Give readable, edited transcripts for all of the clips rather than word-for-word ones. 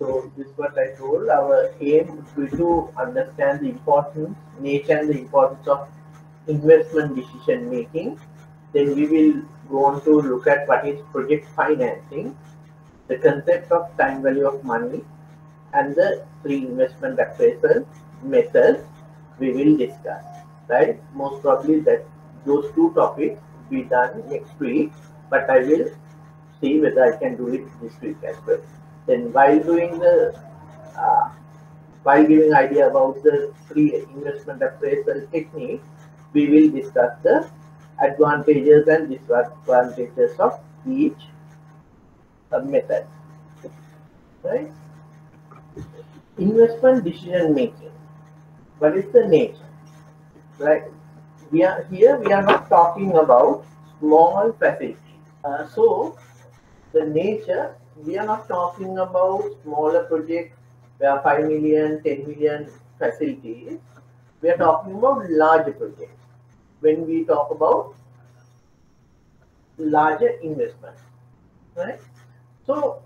So this is what I told. Our aim is to understand the importance, nature and the importance of investment decision making. Then we will go on to look at what is project financing, the concept of time value of money, and the three investment appraisal methods we will discuss. Right? Most probably that those two topics will be done next week, but I will see whether I can do it this week as well. Then uh, while giving idea about the three investment appraisal technique, we will discuss the advantages and disadvantages of each method. Right? Investment decision making. What is the nature? Right? We are here. We are not talking about small facilities. So the nature, we are not talking about smaller projects where 5 million, 10 million facilities. We are talking about larger projects. When we talk about larger investments, right? So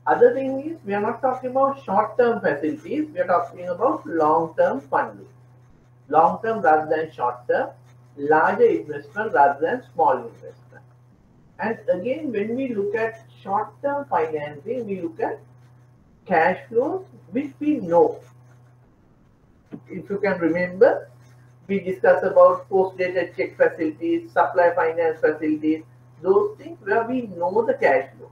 other thing is we are not talking about short-term facilities. We are talking about long-term funding, long-term rather than short-term, larger investment rather than small investment. And again, when we look at short-term financing, we look at cash flows, which we know. If you can remember, we discussed about post-dated check facilities, supply finance facilities, those things where we know the cash flows.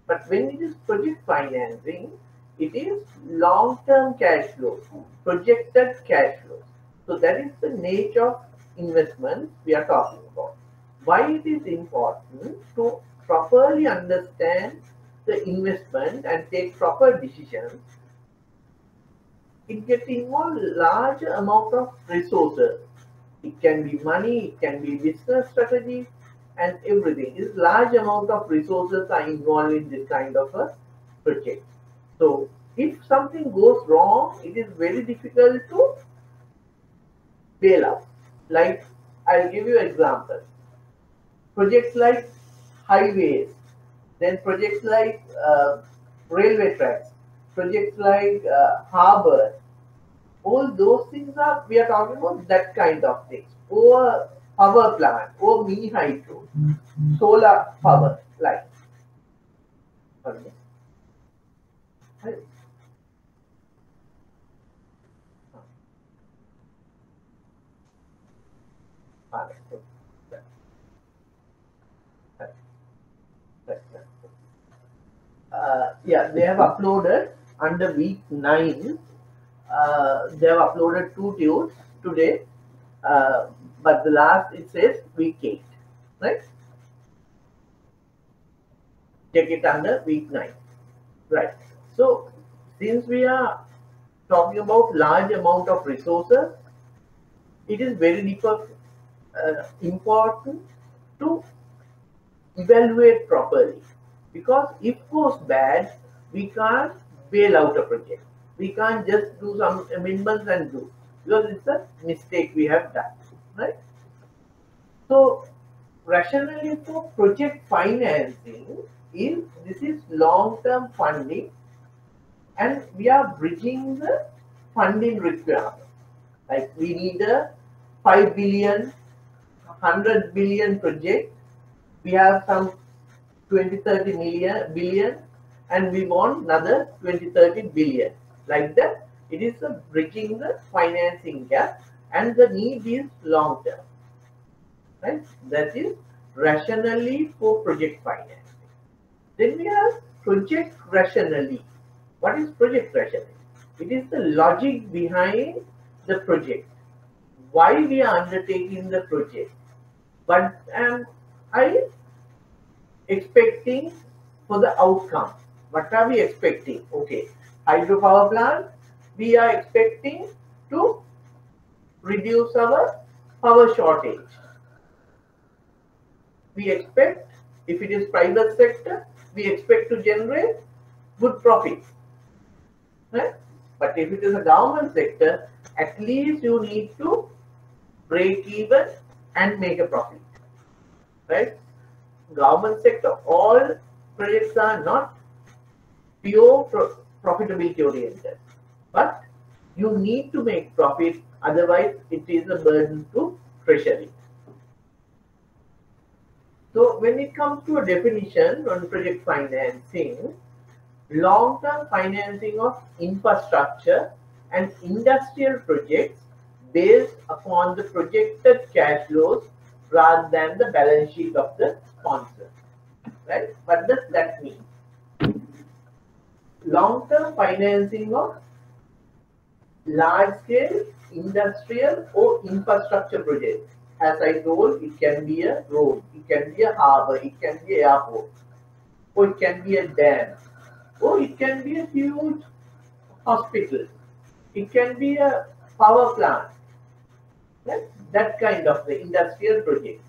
But when it is project financing, it is long-term cash flows, projected cash flows. So that is the nature of investment we are talking about. Why it is important to properly understand the investment and take proper decisions. It gets involved large amount of resources. It can be money, it can be business strategy, and everything. This large amount of resources are involved in this kind of a project. So if something goes wrong, it is very difficult to bail out. Like I'll give you an example. Projects like highways, then projects like railway tracks, projects like harbor, all those things are, we are talking about that kind of things. Or power plant, or mini hydro, solar power line. Okay. Yeah, they have uploaded under week 9. They have uploaded 2 tunes today, but the last it says week 8, right? Take it under week 9, right? So since we are talking about large amount of resources, it is very important to evaluate properly, because if it goes bad, we can't bail out a project. We can't just do some amendments and do, because it's a mistake we have done, right? So rationally for project financing is this is long-term funding, and we are bridging the funding requirement. Like we need a 5 billion, 100 billion project. We have some 20-30 billion, and we want another 20-30 billion. Like that, it is a bridging the financing gap, and the need is long term. Right? That is rationally for project financing. Then we have project rationally. What is project rationally? It is the logic behind the project. Why we are undertaking the project? But am I expecting for the outcome? What are we expecting? Okay, hydropower plant, we are expecting to reduce our power shortage. We expect, if it is private sector, we expect to generate good profits, right? But if it is a government sector, at least you need to break even and make a profit, right? Government sector, all projects are not pure profitability oriented. But you need to make profit, otherwise it is a burden to treasury. So when it comes to a definition on project financing, long-term financing of infrastructure and industrial projects based upon the projected cash flows rather than the balance sheet of the sponsor. Right? What does that mean? Long-term financing of large-scale industrial or infrastructure projects. As I told, it can be a road, it can be a harbor, it can be an airport, or it can be a dam, or it can be a huge hospital, it can be a power plant. Right? That kind of the industrial project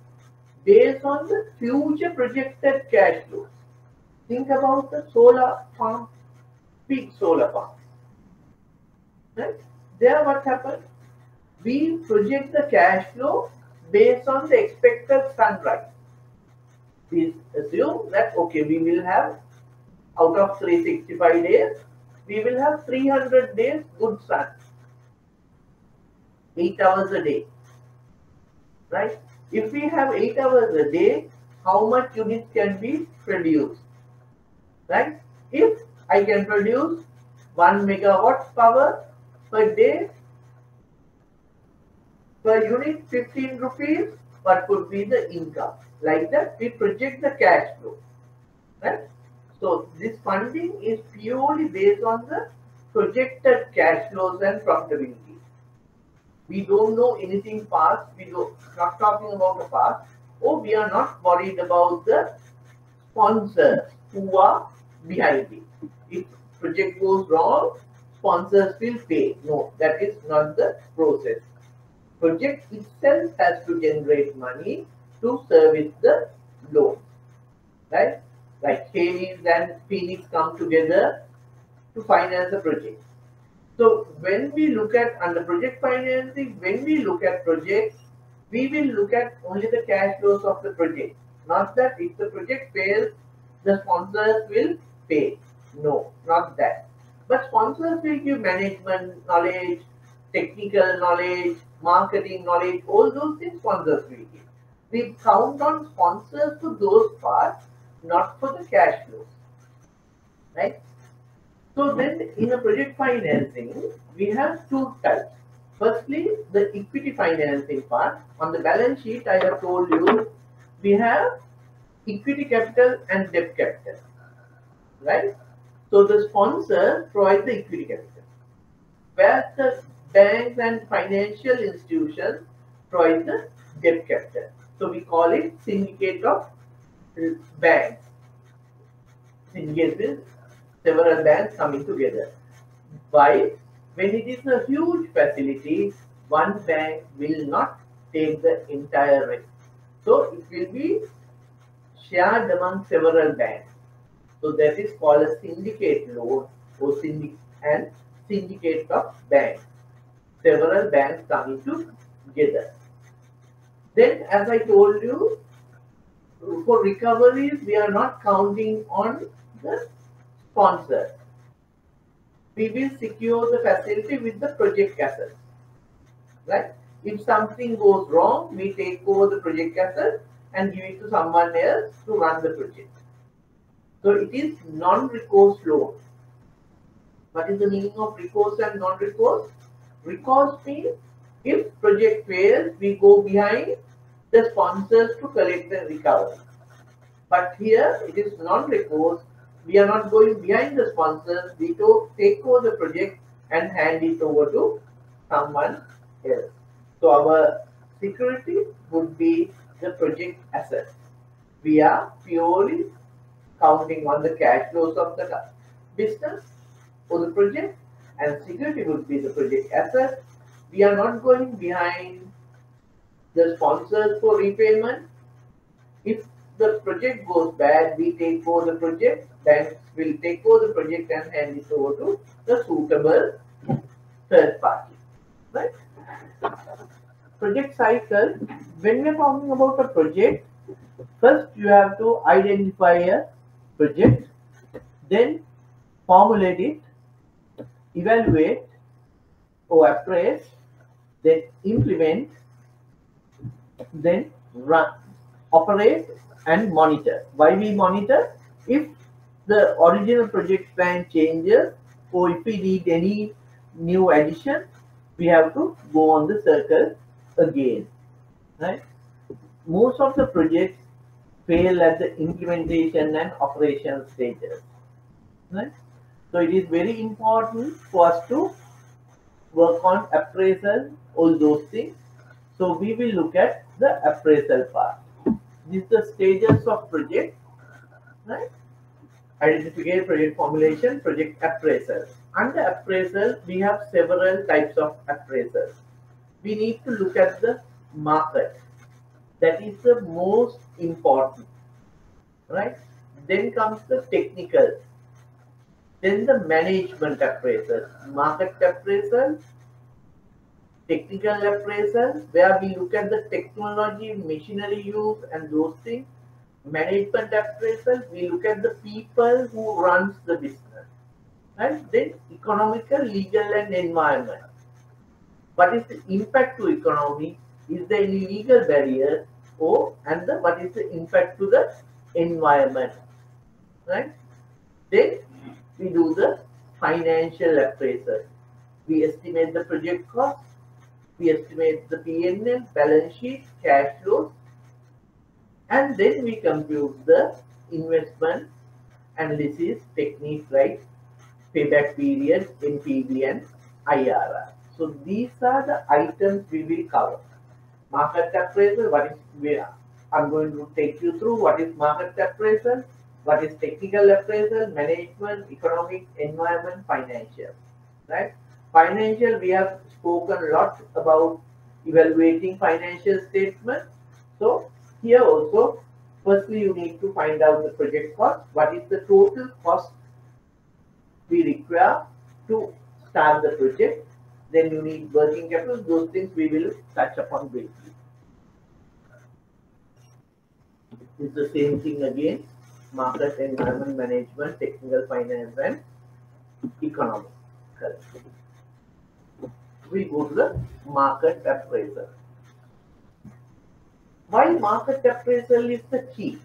based on the future projected cash flows. Think about the solar farm, big solar farm. Right? There what happens? We project the cash flow based on the expected sunrise. We assume that okay, we will have out of 365 days, we will have 300 days good sun. 8 hours a day. Right? If we have 8 hours a day, how much units can be produced? Right? If I can produce 1 megawatt power per day, per unit 15 rupees, what could be the income? Like that, we project the cash flow. Right? So this funding is purely based on the projected cash flows and profitability. We don't know anything past, we don't not talking about the past, or we are not worried about the sponsors who are behind it. If project goes wrong, sponsors will pay. No, that is not the process. Project itself has to generate money to service the loan. Right? Like Hades and Phoenix come together to finance the project. So when we look at under project financing, when we look at projects, we will look at only the cash flows of the project. Not that if the project fails, the sponsors will pay. No, not that. But sponsors will give management knowledge, technical knowledge, marketing knowledge, all those things sponsors will give. We count on sponsors for those parts, not for the cash flows. Right? So then in a project financing, we have two types. Firstly, the equity financing part. On the balance sheet, I have told you, we have equity capital and debt capital. Right? So the sponsor provides the equity capital, where the banks and financial institutions provide the debt capital. So we call it syndicate of banks. Syndicate means several banks coming together. Why? When it is a huge facility, one bank will not take the entire risk. So it will be shared among several banks. So that is called a syndicate loan or syndicate of banks. Several banks coming together. Then, as I told you, for recoveries, we are not counting on the sponsor. We will secure the facility with the project assets. Right? If something goes wrong, we take over the project asset and give it to someone else to run the project. So it is non-recourse loan. What is the meaning of recourse and non-recourse? Recourse means if project fails, we go behind the sponsors to collect the recovery. But here it is non-recourse. We are not going behind the sponsors. We take over the project and hand it over to someone else. So our security would be the project asset. We are purely counting on the cash flows of the business or the project, and security would be the project asset. We are not going behind the sponsors for repayment. If the project goes bad, we take over the project, banks will take over the project and hand it over to the suitable third party. Right? Project cycle, when we are talking about a project, first you have to identify a project, then formulate it, evaluate or appraise, then implement, then run, operate and monitor. Why we monitor? If the original project plan changes or if we need any new addition, we have to go on the circle again, right? Most of the projects fail at the implementation and operation stages, right? So it is very important for us to work on appraisal, all those things. So we will look at the appraisal part. These are the stages of project, right? Identification, project formulation, project appraisal. Under appraisal, we have several types of appraisals. We need to look at the market. That is the most important, right? Then comes the technical. Then the management appraisal, market appraisal, technical appraisal, where we look at the technology, machinery use and those things. Management appraisal, we look at the people who runs the business. And then economical, legal and environment. What is the impact to economy? Is there any legal barrier? What is the impact to the environment? Right? Then we do the financial appraisal. We estimate the project cost. We estimate the P&L, balance sheet, cash flows, and then we compute the investment analysis technique like payback period, NPV and IRR. So these are the items we will cover. Market appraisal, I'm going to take you through what is market appraisal, what is technical appraisal, management, economic, environment, financial. Right? Financial, we have spoken a lot about evaluating financial statement. So here also, firstly you need to find out the project cost. What is the total cost we require to start the project? Then you need working capital. Those things we will touch upon briefly. It's the same thing again. Market, environment, management, technical, finance and economic. We go to the market appraisal. Why market appraisal is the key?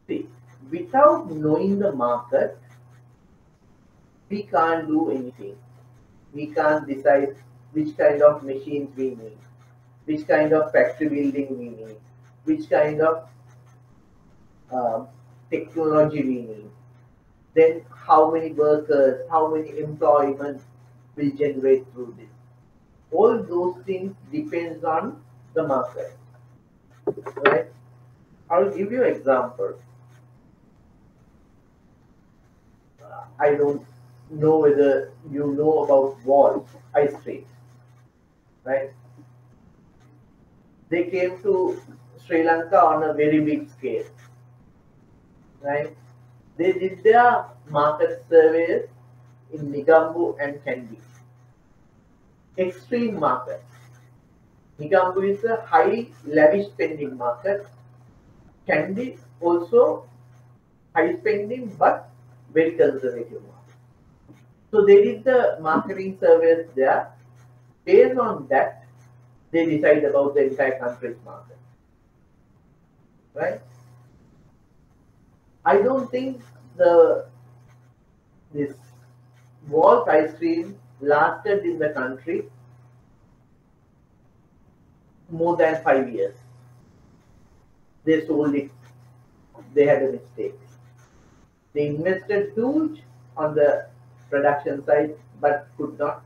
See, without knowing the market, we can't do anything. We can't decide which kind of machines we need, which kind of factory building we need, which kind of technology we need, then how many workers, how many employment will generate through this. All those things depends on the market, right? I'll give you an example. I don't know whether you know about Wall ice cream, right? They came to Sri Lanka on a very big scale, right? They did their market surveys in Negombo and Kandy. Extreme market. Negombo is a high lavish spending market. Kandy also high spending but very conservative market. So they did the marketing surveys there. Based on that, they decide about the entire country's market. Right? I don't think this Walt ice cream lasted in the country more than 5 years. They sold it. They had a mistake. They invested huge on the production side but could not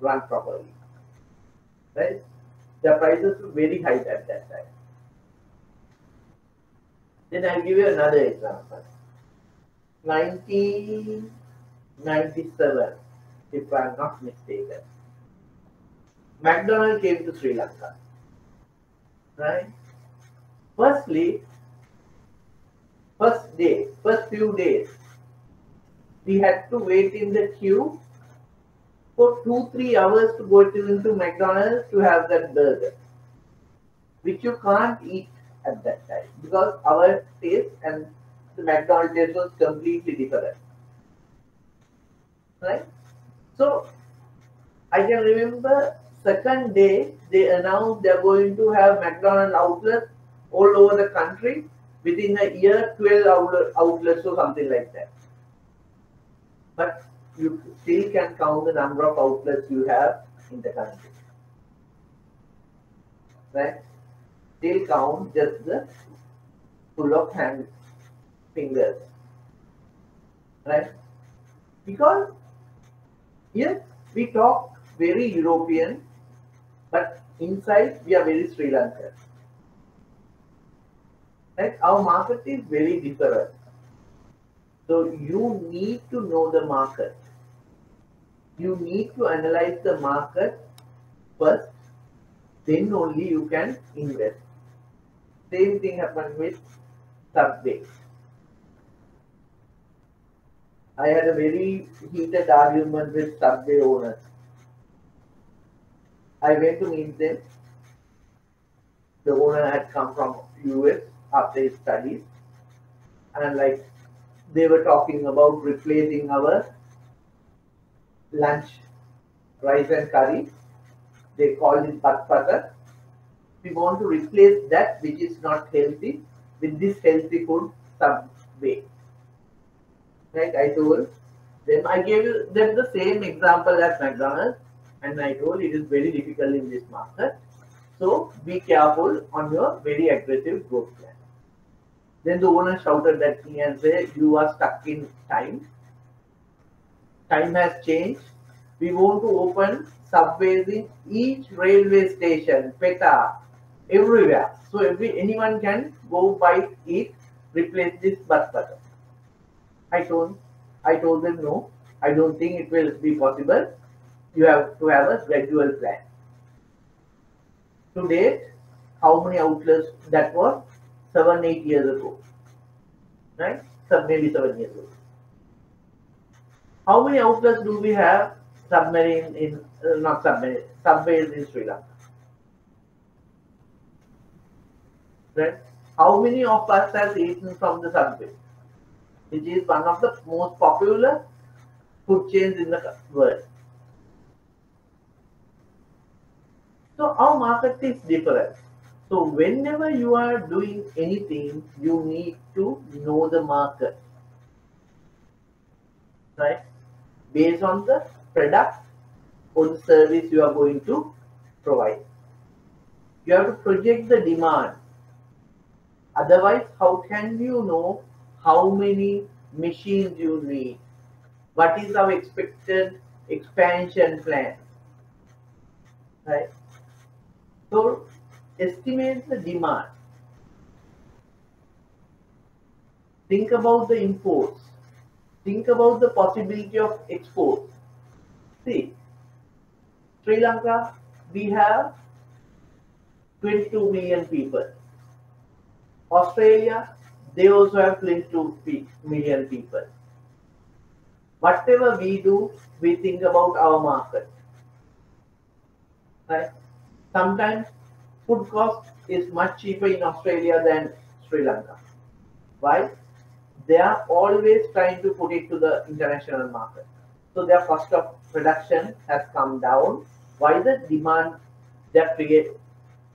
run properly. Right? The prices were very high at that time. Then I'll give you another example. 1997, if I'm not mistaken, McDonald's came to Sri Lanka. Right? First few days, we had to wait in the queue for 2-3 hours to go into McDonald's to have that burger, which you can't eat at that time because our taste and the McDonald's taste was completely different. Right? So I can remember second day they announced they are going to have McDonald's outlets all over the country within a year, 12 outlets or something like that. But you still can count the number of outlets you have in the country, right? Still count just the full of hand fingers, right? Because yes, we talk very European, but inside we are very Sri Lankan. Right? Our market is very different. So you need to know the market. You need to analyze the market first, then only you can invest. Same thing happened with Subway. I had a very heated argument with Subway owners. I went to meet them. The owner had come from US after his studies, and like they were talking about replacing our lunch rice and curry. They called it butt butter. We want to replace that which is not healthy with this healthy food Subway. Right? I told them, I gave them the same example as McDonald's, and I told it is very difficult in this market. So be careful on your very aggressive growth plan. Then the owner shouted at me and said, "You are stuck in time. Time has changed. We want to open subways in each railway station, PETA, everywhere. So anyone can go buy it, replace this bus butter." I told them no. I don't think it will be possible. You have to have a gradual plan. To date, how many outlets that was? 7-8 years ago, right? So maybe 7 years ago. How many outlets do we have? Submarine in not submarine, subways in Sri Lanka, right? How many of us have eaten from the subway, which is one of the most popular food chains in the world? So our market is different. So whenever you are doing anything, you need to know the market, right? Based on the product or the service you are going to provide. You have to project the demand. Otherwise, how can you know how many machines you need? What is our expected expansion plan? Right? So estimate the demand. Think about the imports. Think about the possibility of export. See, Sri Lanka, we have 22 million people. Australia, they also have 22 million people. Whatever we do, we think about our market. Right? Sometimes food cost is much cheaper in Australia than Sri Lanka. Why? They are always trying to put it to the international market. So their cost of production has come down, while the demand they're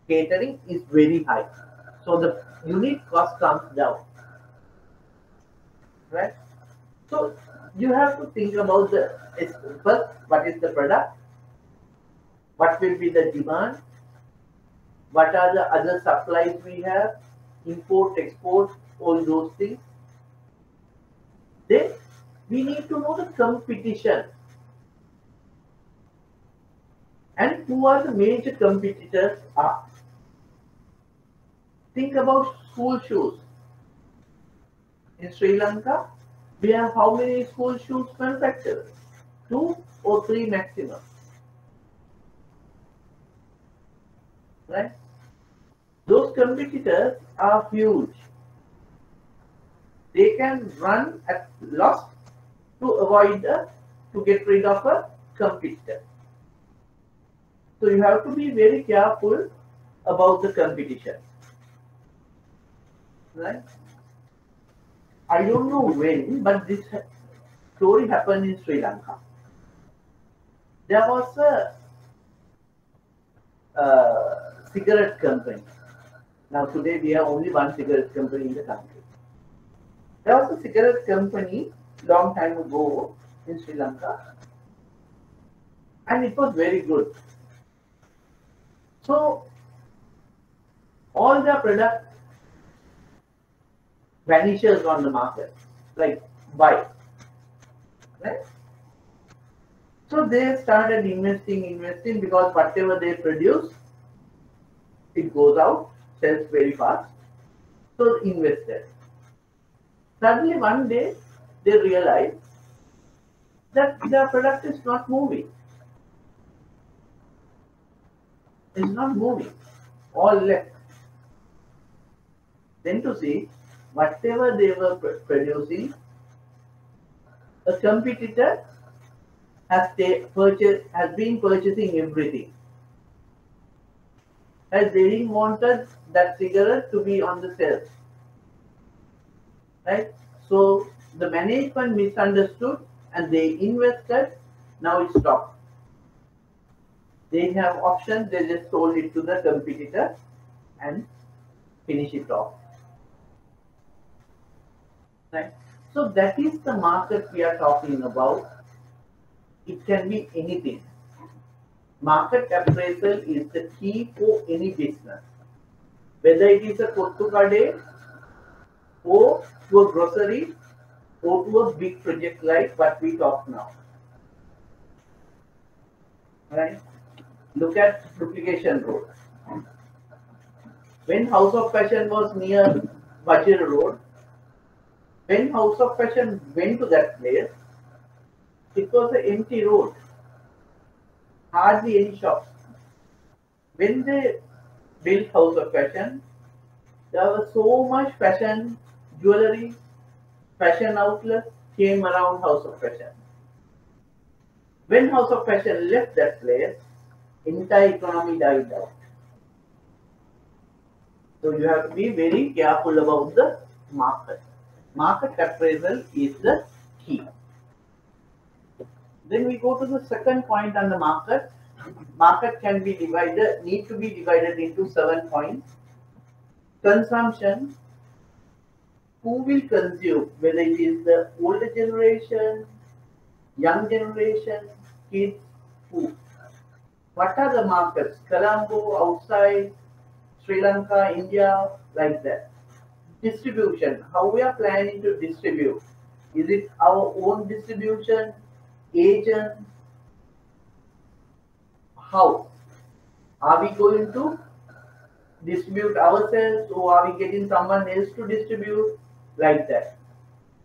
catering is very high. So the unit cost comes down. Right? So you have to think about the first, what is the product? What will be the demand? What are the other supplies we have? Import, export, all those things. Then we need to know the competition. And who are the major competitors are. Think about school shoes. In Sri Lanka, we have how many school shoes manufacturers? 2 or 3 maximum. Right? Those competitors are huge. They can run at loss to get rid of a competitor. So you have to be very careful about the competition. Right? I don't know when, but this story happened in Sri Lanka. There was a cigarette company. Now today we have only one cigarette company in the country. There was a cigarette company long time ago in Sri Lanka, and it was very good. So all the product vanishes on the market. Like why? Right? So they started investing because whatever they produce, it goes out, sells very fast. So invested. Suddenly one day they realized that their product is not moving. It's not moving. All left. Then to see whatever they were producing, a competitor has been purchasing everything. As they didn't wanted that cigarette to be on the shelf. Right? So the management misunderstood and they invested, now it stopped. They have options, they just sold it to the competitor and finish it off. Right? So that is the market we are talking about. It can be anything. Market appraisal is the key for any business. Whether it is a kottu kade or to a grocery or to a big project like what we talk now. Right? Look at Duplication Road. When House of Fashion was near Vajra Road, when House of Fashion went to that place, it was an empty road, hardly any shops. When they built House of Fashion, there was so much fashion, jewelry, fashion outlets came around House of Fashion. When House of Fashion left that place, entire economy died out. So you have to be very careful about the market. Market appraisal is the key. Then we go to the second point on the market. Market can be divided, need to be divided into 7 points. Consumption, who will consume, whether it is the older generation, young generation, kids, who. What are the markets? Colombo, outside, Sri Lanka, India, like that. Distribution, how we are planning to distribute. Is it our own distribution, agent? How? Are we going to distribute ourselves or are we getting someone else to distribute? Like that.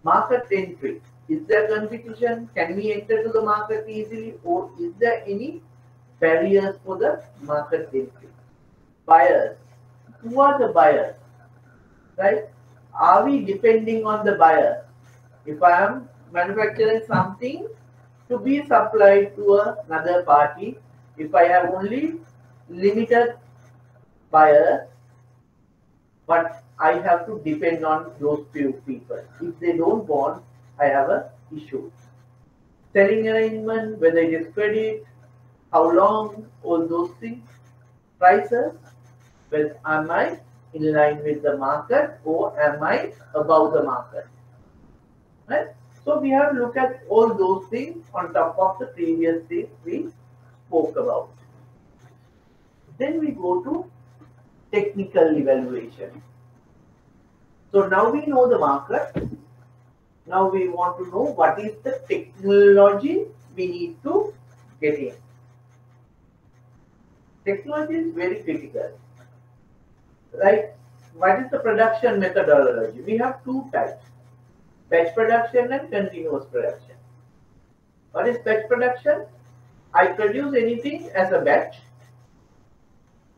Market entry. Is there competition? Can we enter to the market easily or is there any barriers for the market entry? Buyers. Who are the buyers? Right? Are we depending on the buyer? If I am manufacturing something to be supplied to another party, if I have only limited buyers, but I have to depend on those few people. If they don't want, I have an issue. Selling arrangement, whether it is credit, how long, all those things. Prices, well, am I in line with the market or am I above the market? Right? So we have to look at all those things on top of the previous things we spoke about. Then we go to technical evaluation. So now we know the market. Now we want to know what is the technology we need to get in. Technology is very critical. Right? What is the production methodology? We have two types. Batch production and continuous production. What is batch production? I produce anything as a batch.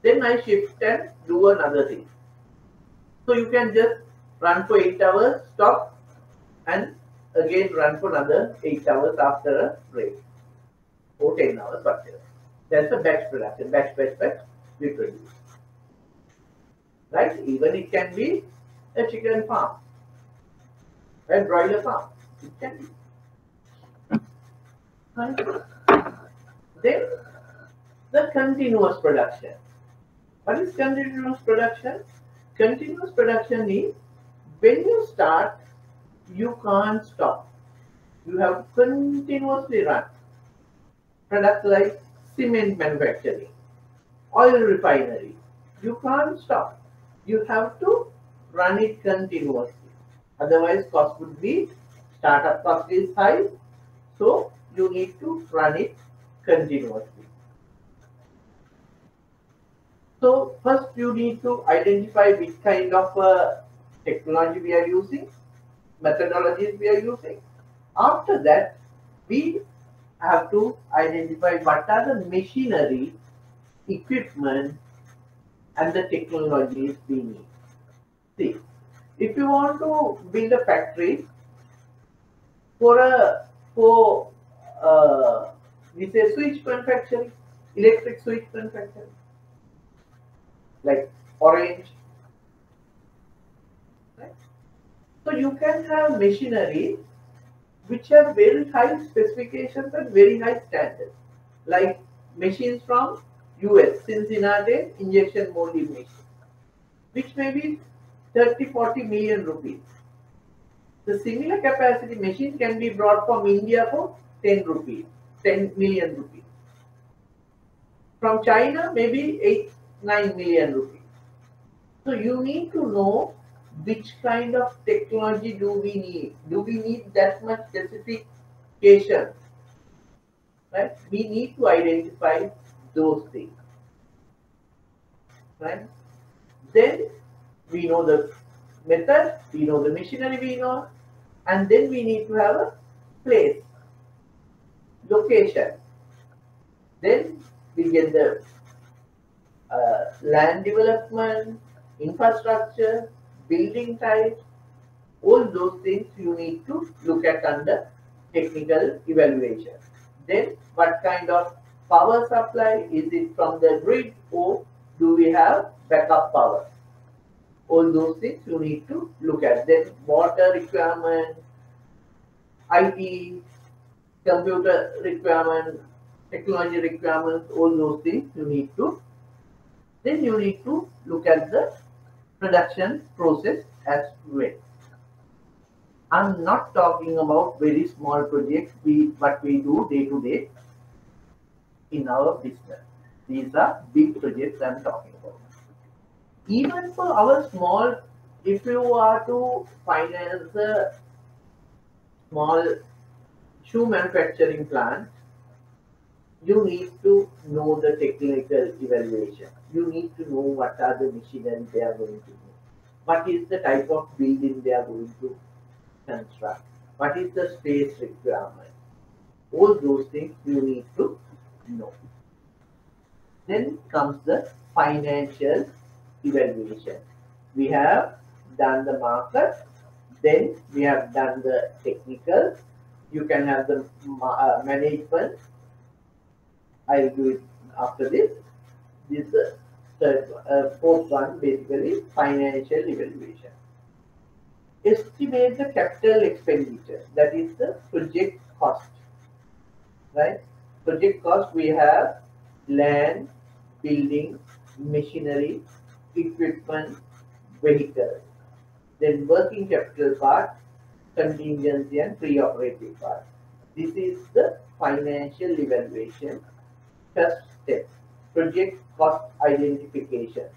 Then I shift and do another thing. So you can just run for 8 hours, stop, and again run for another 8 hours after a break. Or 10 hours, whatever. That's a batch production. Batch, we produce. Right? Even it can be a chicken farm, a broiler farm. It can be. Right? Then the continuous production. What is continuous production? Continuous production is when you start, you can't stop. You have to continuously run. Products like cement manufacturing, oil refinery. You can't stop. You have to run it continuously. Otherwise, cost would be, startup cost is high. So you need to run it continuously. So first you need to identify which kind of technology we are using, methodologies we are using. After that, we have to identify what are the machinery, equipment, and the technologies we need. See, if you want to build a factory for we say switch manufacturing, electric switch manufacturing, like Orange, right? So you can have machinery which have very high specifications and very high standards, like machines from US, Cincinnati injection molding machine, which may be 30-40 million rupees. The similar capacity machine can be brought from India for 10 million rupees. From China, maybe 8-9 million rupees. So you need to know which kind of technology do we need. Do we need that much specification? Right? We need to identify those things. Right? Then we know the method, we know the machinery we know, and then we need to have a place, location. Then we get the land development, infrastructure, building types, all those things you need to look at under technical evaluation. Then what kind of power supply, is it from the grid or do we have backup power? All those things you need to look at. Then water requirement, IT, computer requirement, technology requirements, all those things you need to. Then you need to look at the production process as well. I'm not talking about very small projects, what we do day to day in our business. These are big projects I'm talking about. Even for our small, if you are to finance a small shoe manufacturing plant, you need to know the technical evaluation. You need to know what are the machinery they are going to do. What is the type of building they are going to construct. What is the space requirement. All those things you need to know. Then comes the financial evaluation. We have done the market, then we have done the technical. You can have the management. I'll do it after this. This is the fourth one, basically financial evaluation. Estimate the capital expenditure, that is the project cost. Right? Project cost, we have land, building, machinery, equipment, vehicles. Then working capital part, contingency and pre-operative part. This is the financial evaluation. First step, project cost identification.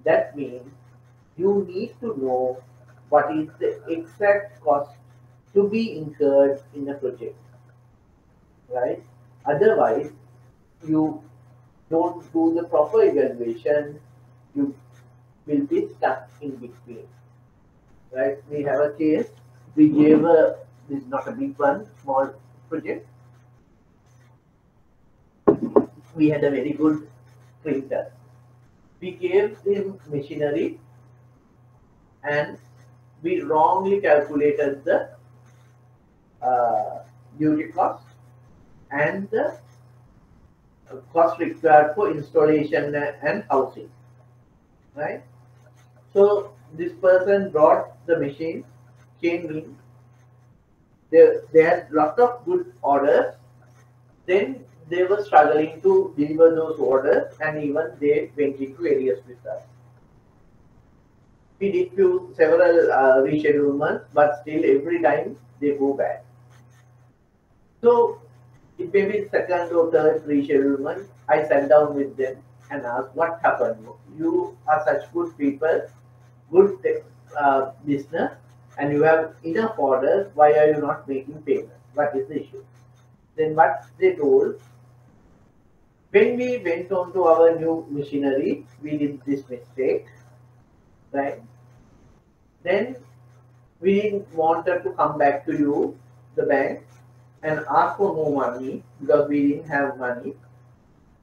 That means you need to know what is the exact cost to be incurred in a project. Right? Otherwise, you don't do the proper evaluation, you will be stuck in between. Right? We have a case, we gave this is not a big one, small project. We had a very good printer. We gave him machinery and we wrongly calculated the unit cost and the cost required for installation and housing. Right? So this person brought the machine, came in. They had lot of good orders. Then they were struggling to deliver those orders, and even they went into areas with us. We did several reschedulements, but still every time they go back. So it may be second or third reschedulement. I sat down with them and asked what happened. You are such good people, good business, and you have enough orders. Why are you not making payments? What is the issue? Then what they told, when we went on to our new machinery, we did this mistake, right? Then we wanted to come back to you, the bank, and ask for more money because we didn't have money.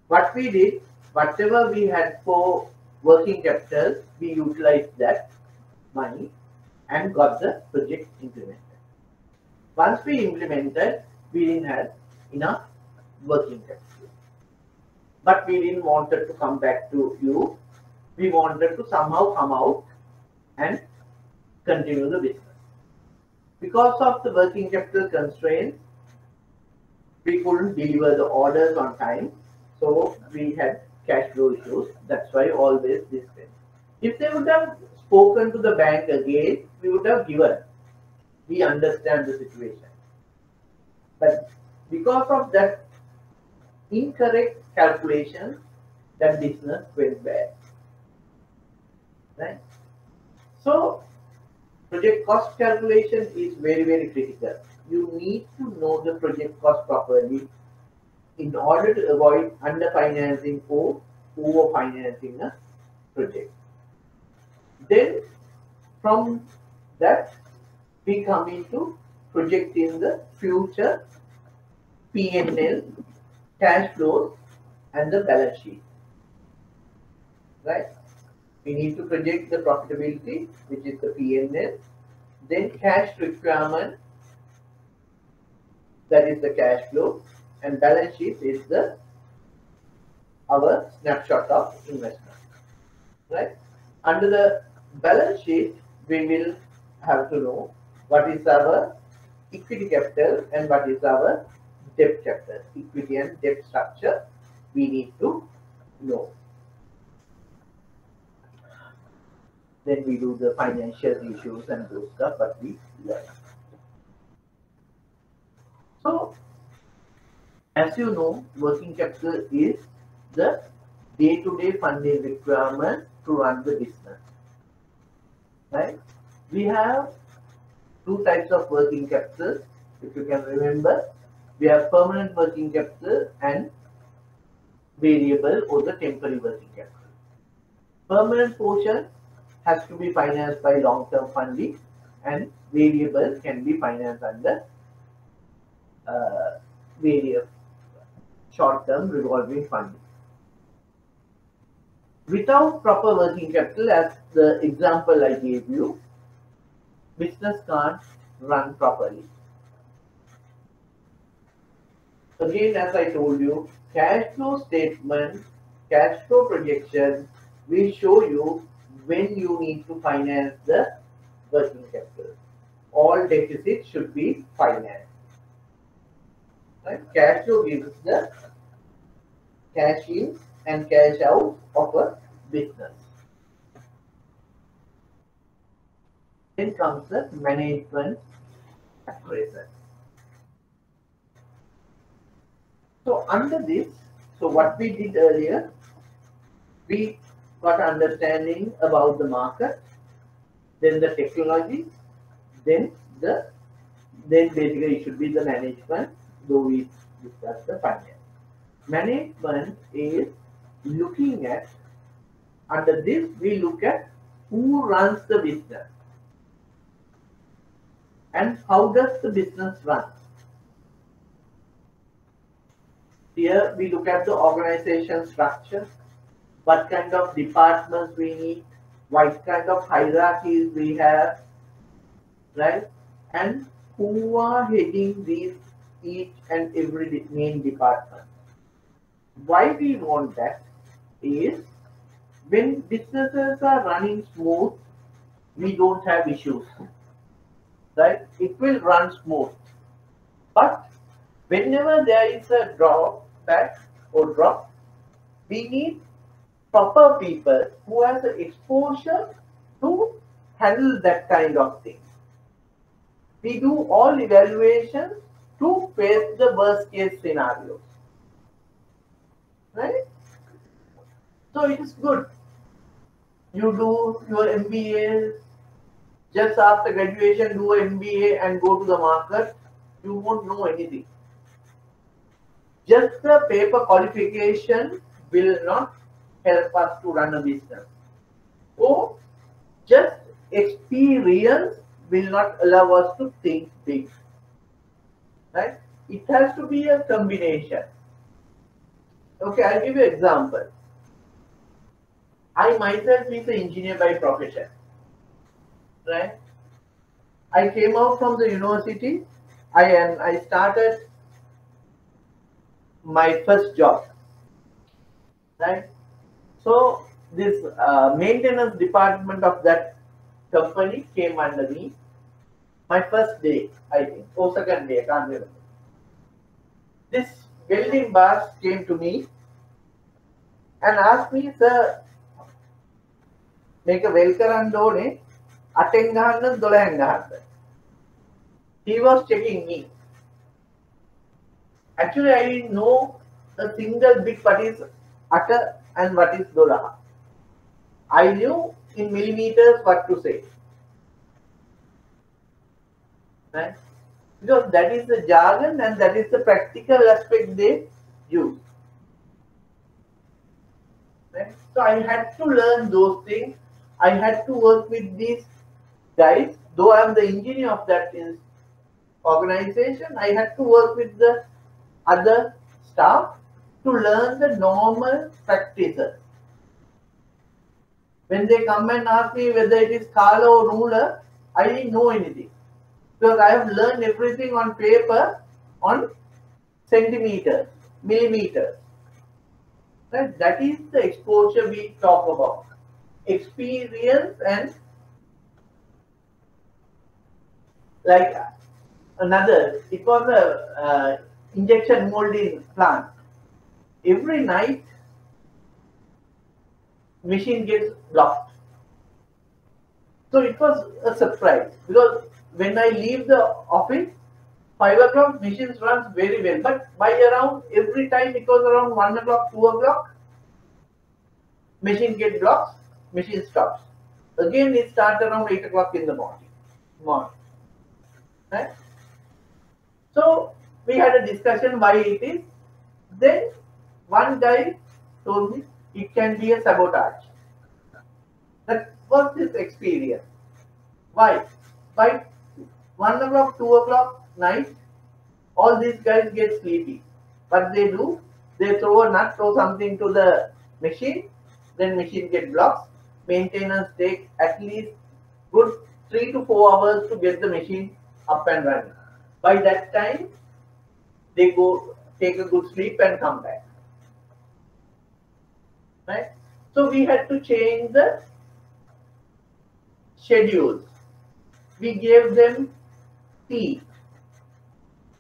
What we did, whatever we had for working capital, we utilized that money and got the project implemented. Once we implemented, we didn't have enough working capital. But we didn't want to come back to you. We wanted to somehow come out and continue the business. Because of the working capital constraints, we couldn't deliver the orders on time. So we had cash flow issues. That's why always this thing. If they would have spoken to the bank again, we would have given. We understand the situation. But because of that incorrect calculation, that business went bad. Right? So project cost calculation is very, very critical. You need to know the project cost properly in order to avoid underfinancing or overfinancing a project. Then from that, we come into projecting the future P&L, cash flows, and the balance sheet. Right? We need to project the profitability, which is the P&L, then cash requirement, that is the cash flow, and balance sheet is our snapshot of investment. Right? Under the balance sheet, we will have to know what is our equity capital and what is our debt capital. Equity and debt structure we need to know. Then we do the financial issues and those stuff, but we learn. So, as you know, working capital is the day-to-day funding requirement to run the business. Right? We have two types of working capital. If you can remember, we have permanent working capital and variable or the temporary working capital. Permanent portion has to be financed by long-term funding, and variable can be financed under various short-term revolving funding. Without proper working capital, as the example I gave you, business can't run properly. Again, as I told you, cash flow statement, cash flow projection will show you when you need to finance the working capital. All deficits should be financed. Right? Cash flow gives the cash in and cash out of a business. Then comes the management appraisal. So under this, so what we did earlier, we got understanding about the market, then the technology, then basically it should be the management, though we discussed the finance. Management is looking at, under this we look at who runs the business and how does the business run. Here we look at the organization structure, what kind of departments we need, what kind of hierarchies we have, right? And who are heading these each and every main department. Why we want that is when businesses are running smooth, we don't have issues, right? It will run smooth. But whenever there is a drawback impact or drop, we need proper people who has the exposure to handle that kind of thing. We do all evaluations to face the worst case scenarios. Right? So it is good. You do your MBA, just after graduation, do an MBA and go to the market, you won't know anything. Just the paper qualification will not help us to run a business. So, just experience will not allow us to think big. Right? It has to be a combination. Okay, I'll give you an example. I myself is an engineer by profession. Right? I came out from the university. I started my first job. Right? So this maintenance department of that company came under me. My first day, I think, or second day, I can't remember. This welding boss came to me and asked me, sir, make a weld කරන්න ඕනේ 8න් ගහන්න 12න් ගහන්න. He was checking me. Actually, I didn't know a single bit what is 8 and what is 12. I knew in millimeters what to say. Right? Because that is the jargon and that is the practical aspect they use. Right? So I had to learn those things. I had to work with these guys. Though I am the engineer of that organization, I had to work with the other staff to learn the normal practices. When they come and ask me whether it is color or ruler, I didn't know anything. Because I have learned everything on paper on centimeters, millimeters. Right? That is the exposure we talk about. Experience and like another, it was a injection molding plant. Every night, machine gets blocked. So it was a surprise because when I leave the office, 5 o'clock, machines runs very well. But by around every time it was around 1 o'clock, 2 o'clock, machine gets blocked, machine stops. Again, it starts around 8 o'clock in the morning. Right? So we had a discussion why it is. Then one guy told me it can be a sabotage. That was his experience. Why? By 1 o'clock, 2 o'clock night, all these guys get sleepy. What they do, they throw a nut or something to the machine, then machine get blocked. Maintenance take at least good 3 to 4 hours to get the machine up and running. By that time, they go take a good sleep and come back. Right? So we had to change the schedules. We gave them tea.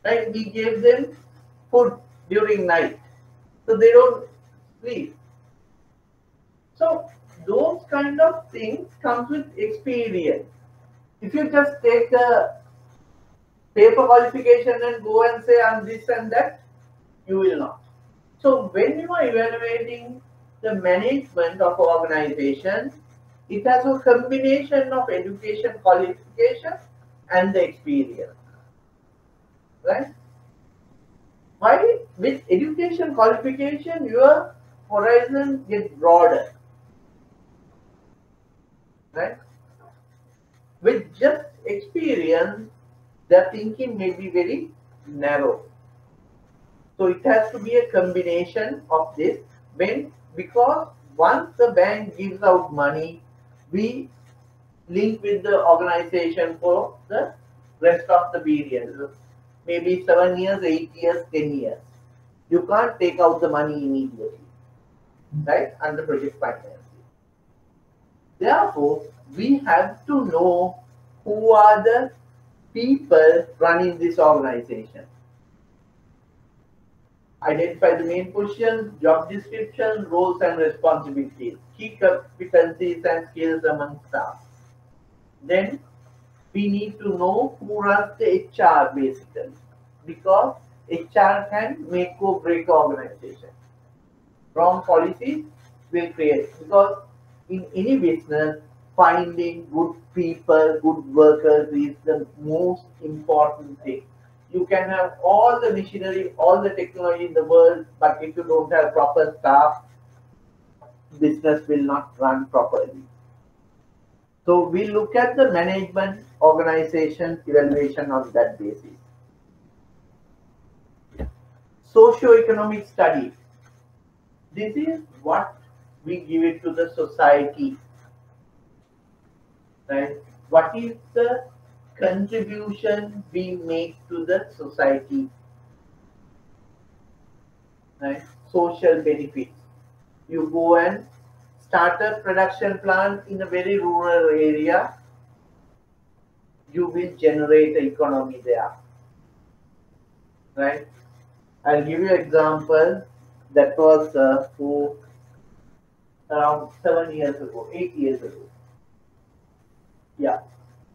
Right? We gave them food during night. So they don't sleep. So those kind of things comes with experience. If you just take a paper qualification and go and say I'm this and that, you will not. So when you are evaluating the management of organization, it has a combination of education qualification and the experience. Right? Why? With education qualification, your horizon gets broader. Right? With just experience, the thinking may be very narrow. So it has to be a combination of this. Because once the bank gives out money, we link with the organization for the rest of the period. Maybe 7 years, 8 years, 10 years. You can't take out the money immediately, right? Under project financing. Therefore, we have to know who are the people running this organization. Identify the main positions, job description, roles and responsibilities, key competencies and skills among staff. Then we need to know who runs the HR basically, because HR can make or break organization. Wrong policies will create, because in any business, finding good people, good workers is the most important thing. You can have all the machinery, all the technology in the world, but if you don't have proper staff, business will not run properly. So we look at the management organization evaluation on that basis. Socio-economic study. This is what we give it to the society. Right? What is the contribution we make to the society? Right? Social benefits. You go and start a production plant in a very rural area, you will generate an economy there. Right? I'll give you an example that was for around 7 years ago, 8 years ago. Yeah,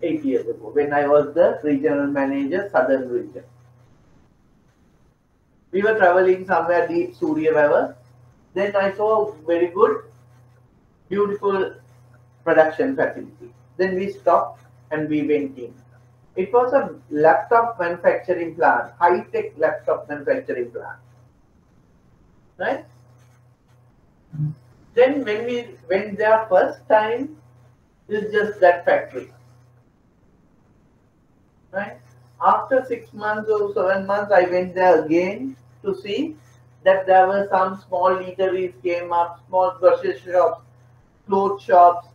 8 years ago, when I was the regional manager, Southern region. We were traveling somewhere deep Surya River. Then I saw very good, beautiful production facility. Then we stopped and we went in. It was a laptop manufacturing plant, high-tech laptop manufacturing plant. Right? Then when we went there first time, it's just that factory. Right? After 6 months or 7 months, I went there again to see that there were some small eateries came up, small grocery shops, clothes shops,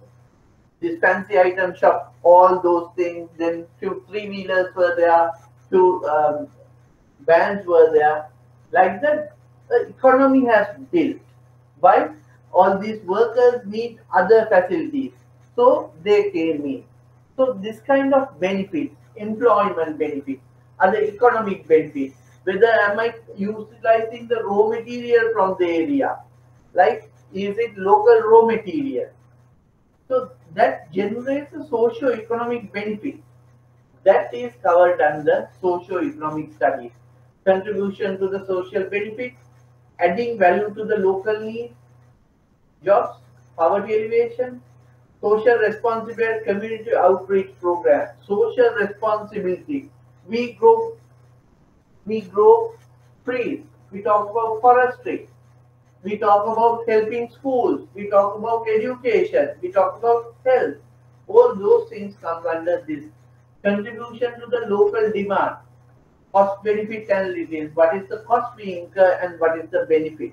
this fancy item shop, all those things. Then few three-wheelers were there, few vans were there. Like that, the economy has built. Why? All these workers need other facilities, so they came in. So this kind of benefits, employment benefits, other economic benefits. Whether am I utilizing the raw material from the area? Like, is it local raw material? So that generates a socio-economic benefit. That is covered under socio-economic studies. Contribution to the social benefit, adding value to the local needs, jobs, poverty alleviation, social responsibility, community outreach program, social responsibility. We grow trees. We talk about forestry. We talk about helping schools. We talk about education. We talk about health. All those things come under this. Contribution to the local demand. Cost benefit analysis. What is the cost we incur and what is the benefit?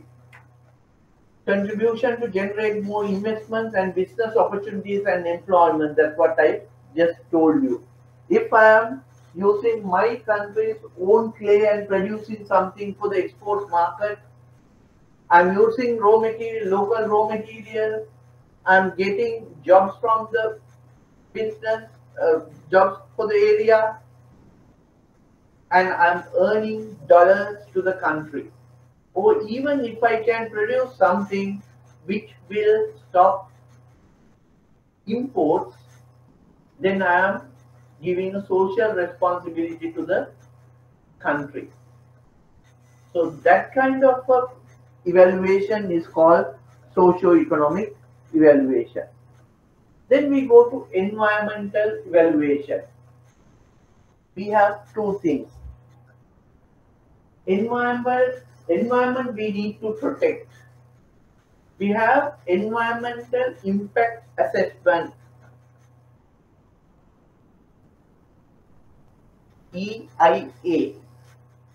Contribution to generate more investments and business opportunities and employment. That's what I just told you. If I am using my country's own clay and producing something for the export market, I'm using raw material, local raw material, I'm getting jobs from the business, jobs for the area, and I'm earning dollars to the country. Or even if I can produce something which will stop imports, then I am giving a social responsibility to the country. So that kind of evaluation is called socio-economic evaluation. Then we go to environmental evaluation. We have two things. Environment we need to protect. We have environmental impact assessment, EIA,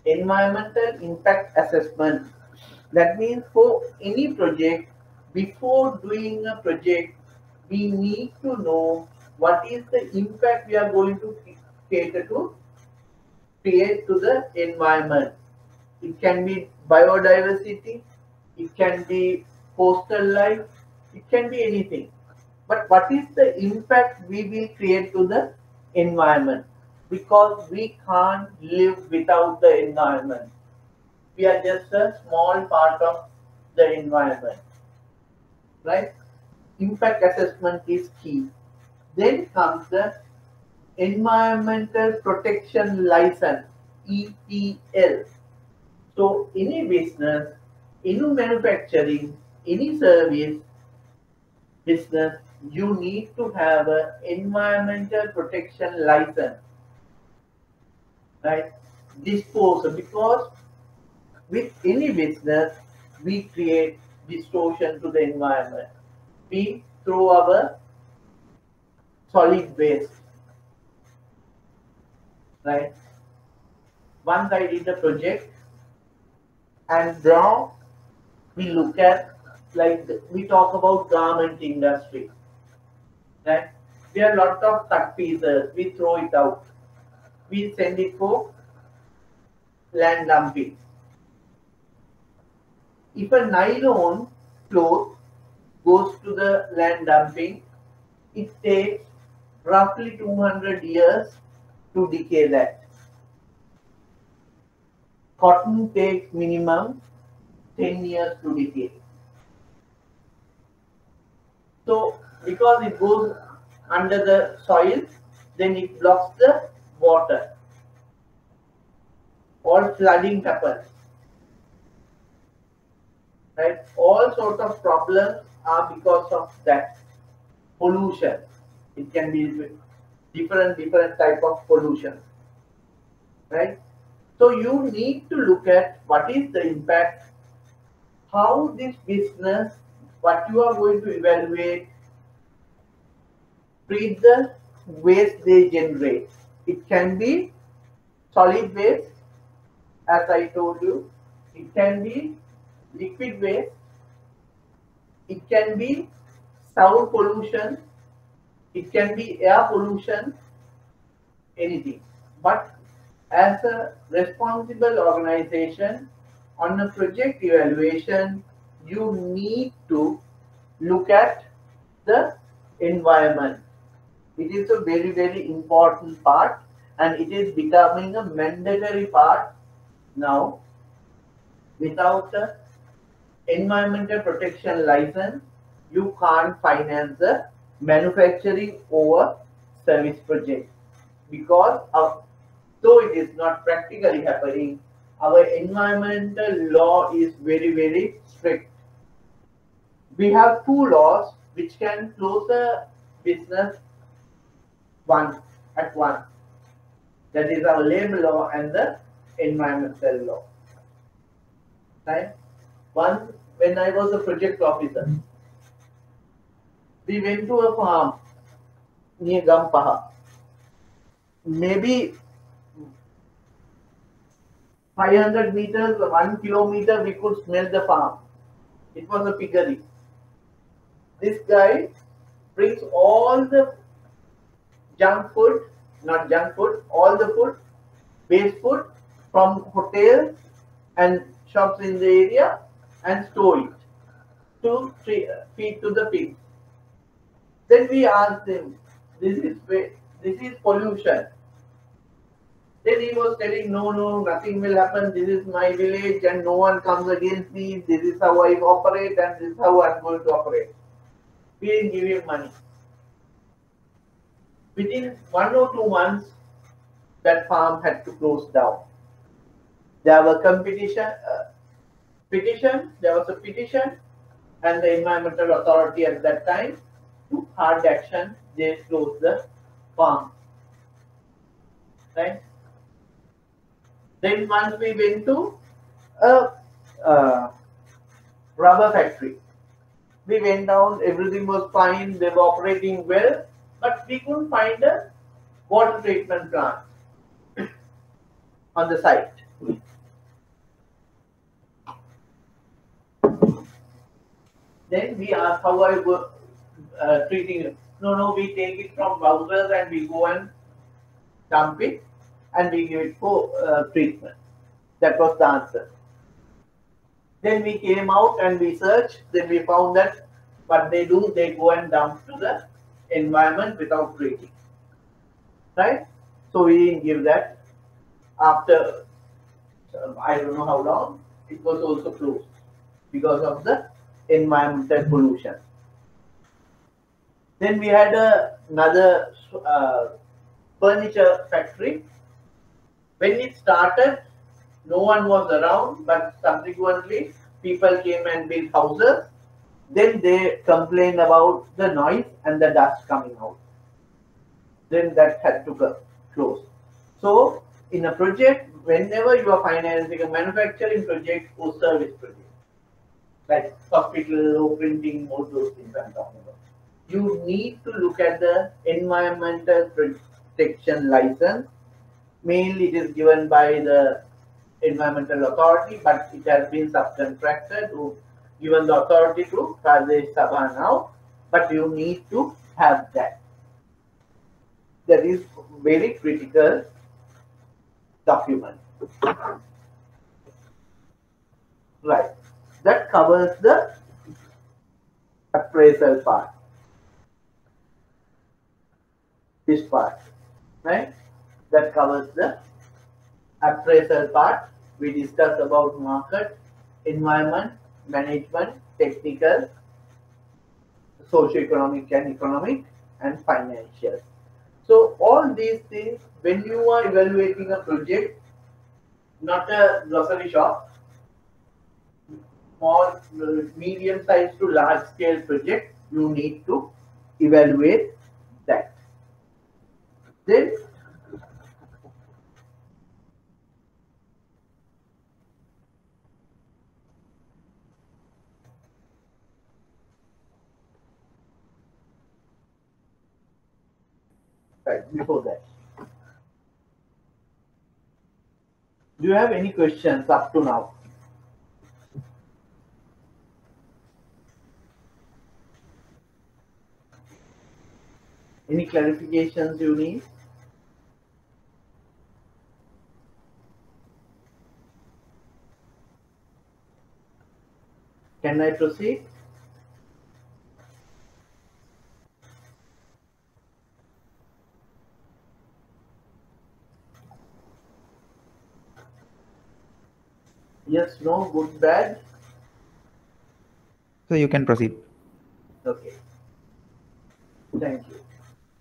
environmental impact assessment. That means for any project, before doing a project, we need to know what is the impact we are going to create to the environment. It can be biodiversity, it can be coastal life, it can be anything. But what is the impact we will create to the environment? Because we can't live without the environment. We are just a small part of the environment, right? Impact assessment is key. Then comes the Environmental Protection License, EPL. So any business, any manufacturing, any service business, you need to have an environmental protection license, right? Disposal, because with any business, we create distortion to the environment. We throw our solid waste, right? Once I did a project, and now we look at, like, we talk about garment industry, right? There are a lot of cut pieces, we throw it out, we send it for land dumping. If a nylon cloth goes to the land dumping, it takes roughly 200 years to decay that. Cotton takes minimum 10 years to decay. So because it goes under the soil, then it blocks the water. All flooding happens. Right? All sorts of problems are because of that pollution. It can be different type of pollution. Right? So you need to look at what is the impact, how this business, what you are going to evaluate, treat the waste they generate. It can be solid waste, as I told you. It can be liquid waste. It can be sound pollution. It can be air pollution, anything. But as a responsible organization, on a project evaluation, you need to look at the environment. It is a very, very important part, and it is becoming a mandatory part now. Without the environmental protection license, you can't finance the manufacturing or service project, because though it is not practically happening, our environmental law is very, very strict. We have two laws which can close a business at once. That is our labor law and the environmental law. Right? Once, when I was a project officer, we went to a farm near Gampaha. Maybe 500 meters, 1 kilometer, we could smell the farm. It was a piggery. This guy brings all the junk food, not junk food, all the food, waste food from hotels and shops in the area and store it to feed to the pigs. Then we asked him, this is pollution. Then he was telling, no, nothing will happen. This is my village and no one comes against me. This is how I operate and this is how I'm going to operate. We didn't give him money. Within 1 or 2 months, that farm had to close down. There was a petition, and the environmental authority at that time took hard action. They closed the farm. Right? Then once we went to a rubber factory. We went down, everything was fine, they were operating well, but we couldn't find a water treatment plant on the site. Then we asked, how are you treating it? No, we take it from Wowzers and we go and dump it and we give it for treatment. That was the answer. Then we came out and we searched, then we found that what they do, they go and dump to the environment without treating. Right? So we didn't give that. After I don't know how long, it was also closed because of the environmental pollution. Then we had another furniture factory. When it started, no one was around, but subsequently people came and built houses. Then they complained about the noise and the dust coming out. Then that had to close. So in a project, whenever you are financing a manufacturing project or service project, like hospital or printing, all those things I'm talking about, you need to look at the environmental protection license. Mainly it is given by the environmental authority, but it has been subcontracted to given the authority to Pradesh Sabha now, but you need to have that. That is very critical document. Right. That covers the appraisal part. This part. Right? That covers the appraisal part. We discussed about market, environment, management, technical, socio-economic and economic, and financial. So all these things, when you are evaluating a project, not a grocery shop, small, medium sized to large scale project, you need to evaluate that. Then right before that, do you have any questions up to now? Any clarifications you need? Can I proceed? Yes, no, good, bad? So you can proceed. Okay. Thank you.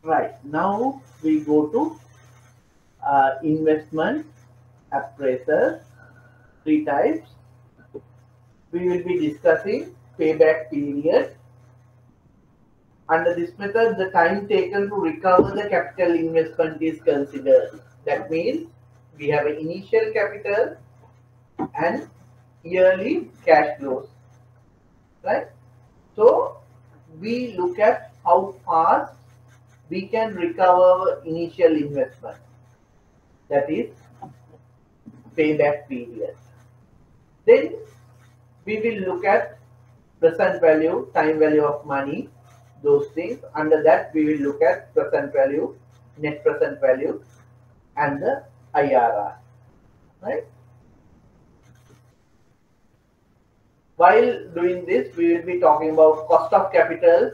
Right, now we go to investment appraisal, 3 types. We will be discussing payback period. Under this method, the time taken to recover the capital investment is considered. That means we have an initial capital and yearly cash flows, right? So we look at how fast we can recover initial investment. That is payback period. Then we will look at present value, time value of money, those things. Under that, we will look at present value, net present value, and the IRR, right? While doing this, we will be talking about cost of capital,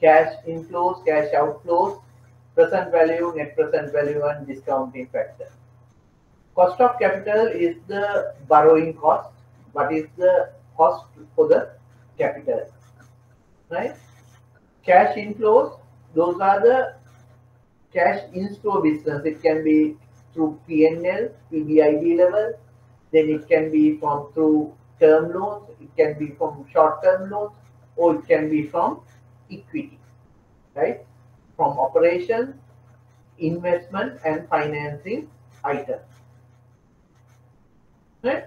cash inflows, cash outflows, present value, net present value, and discounting factor. Cost of capital is the borrowing cost. What is the cost for the capital, right? Cash inflows, those are the cash into business. It can be through P&L, PBID level, then it can be from through term loans, it can be from short-term loans, or it can be from equity, right? From operations, investment, and financing items, right?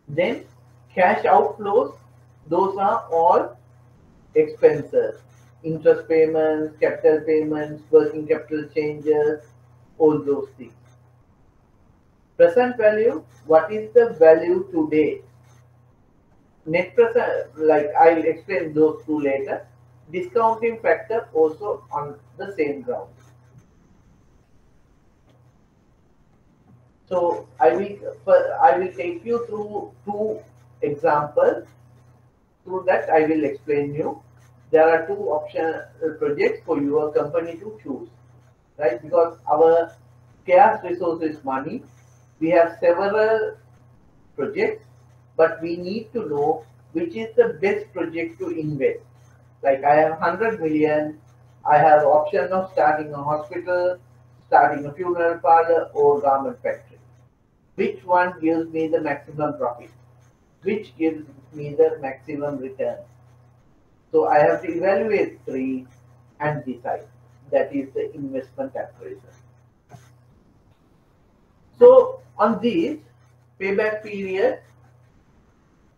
Then cash outflows, those are all expenses, interest payments, capital payments, working capital changes, all those things. Present value, what is the value today? Net present, like I'll explain those two later. Discounting factor also on the same ground. So I will take you through 2 examples. Through that I will explain you. There are 2 option projects for your company to choose, right? Because our scarce resource is money. We have several projects, but we need to know which is the best project to invest. Like I have 100 million, I have option of starting a hospital, starting a funeral parlor or garment factory. Which one gives me the maximum profit? Which gives me the maximum return? So I have to evaluate three and decide. That is the investment appraisal. So on these, payback period,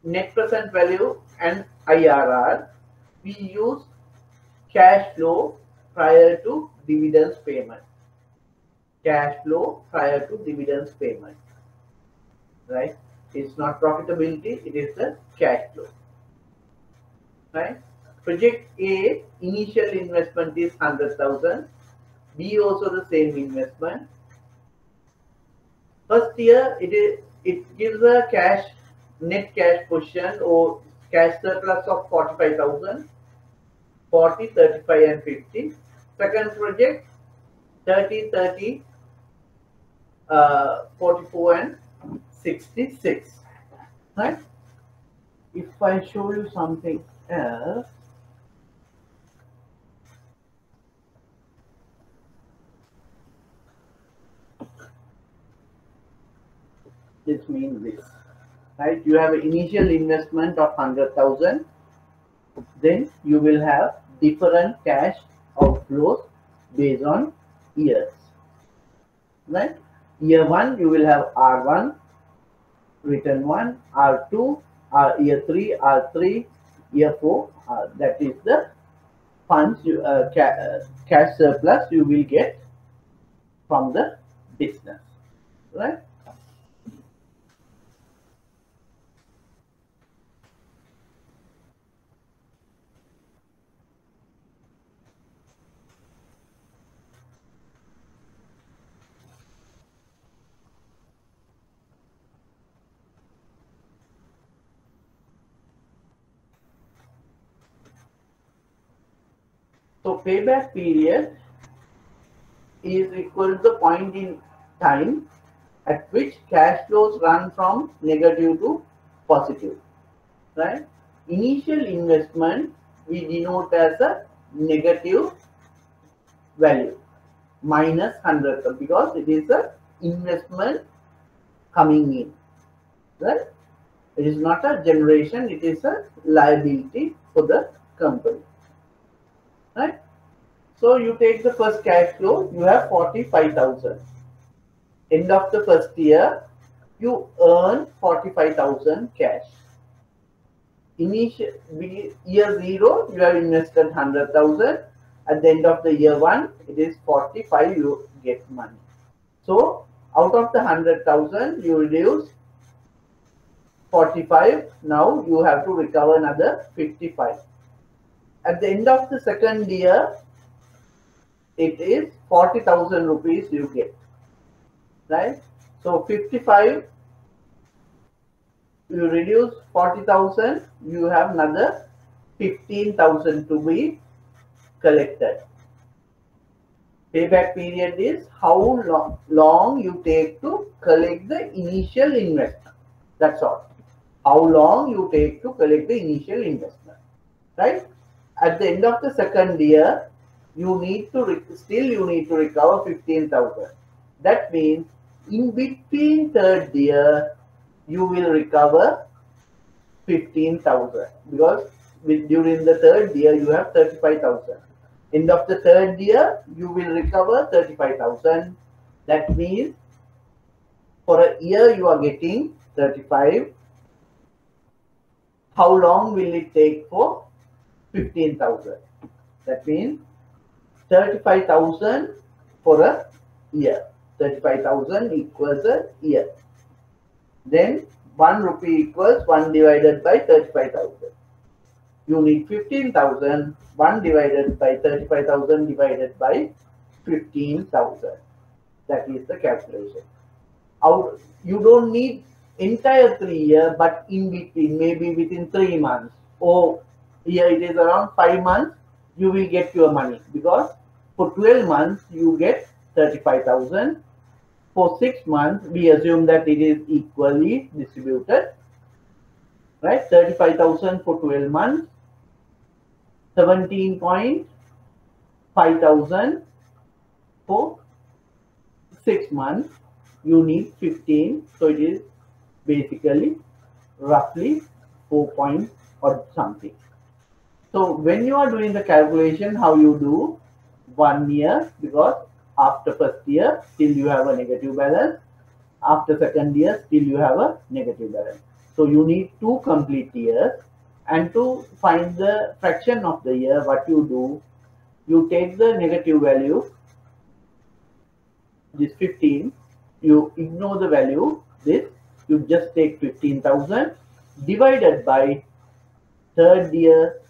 net present value and IRR, we use cash flow prior to dividends payment. Cash flow prior to dividends payment. Right? It's not profitability, it is the cash flow. Right? Project A, initial investment is 100,000. B also the same investment. First year, it gives a net cash position or cash surplus of 45,000, 40, 35 and 50. Second project, 30, 30, 44 and 66. Right? If I show you something else, this means this, right? You have an initial investment of 100,000, then you will have different cash outflows based on years, right? Year 1 you will have R1, return 1, R2, year 3, R3, year 4, that is the funds, cash surplus you will get from the business, right? So payback period is equal to the point in time at which cash flows run from negative to positive, right? Initial investment we denote as a negative value, minus 100, because it is a investment coming in, right? It is not a generation, it is a liability for the company, right? So you take the first cash flow, you have 45,000. End of the first year, you earn 45,000 cash. Initial year 0, you have invested 100,000. At the end of the year 1, it is 45, you get money. So out of the 100,000, you reduce 45. Now you have to recover another 55. At the end of the second year, it is 40,000 rupees you get, right? So 55, you reduce 40,000, you have another 15,000 to be collected. Payback period is how long you take to collect the initial investment. That's all. How long you take to collect the initial investment, right? At the end of the second year, you need to recover 15,000. That means in between third year, you will recover 15,000, because during the third year you have 35,000. End of the third year, you will recover 35,000. That means for a year you are getting 35. How long will it take for 15,000? That means 35,000 for a year. 35,000 equals a year. Then 1 rupee equals 1 divided by 35,000. You need 15,000. 1 divided by 35,000 divided by 15,000. That is the calculation. You don't need entire 3 years, but in between, maybe within 3 months, or here it is around 5 months, you will get your money, because for 12 months you get 35,000. for 6 months, we assume that it is equally distributed, right? 35,000 for 12 months, 17.5 thousand for 6 months, you need 15, so it is basically roughly 4 point or something. So when you are doing the calculation, how you do 1 year, because after first year still you have a negative balance, after second year still you have a negative balance. So you need 2 complete years, and to find the fraction of the year, what you do, you take the negative value, this 15, you ignore the value, this, you just take 15,000 divided by third year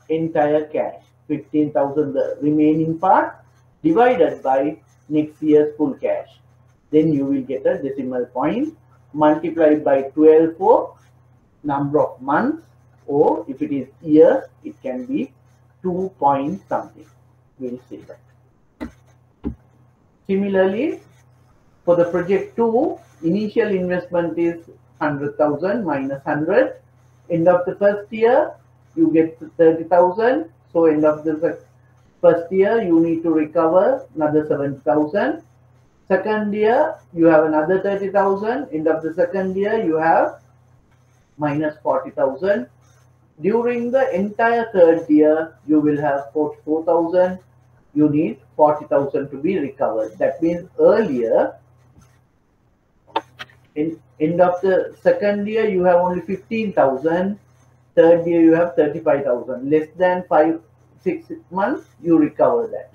entire cash, 15,000 the remaining part divided by next year's full cash. Then you will get a decimal point multiplied by 12 for number of months, or if it is years, it can be 2 point something. We will see that. Similarly, for the project 2, initial investment is 100,000 minus 100. End of the first year, you get 30,000. So end of the first year, you need to recover another 70,000. Second year, you have another 30,000. End of the second year, you have minus 40,000. During the entire third year, you will have 44,000. You need 40,000 to be recovered. That means earlier, in end of the second year, you have only 15,000. Third year, you have 35,000. Less than 6 months, you recover that.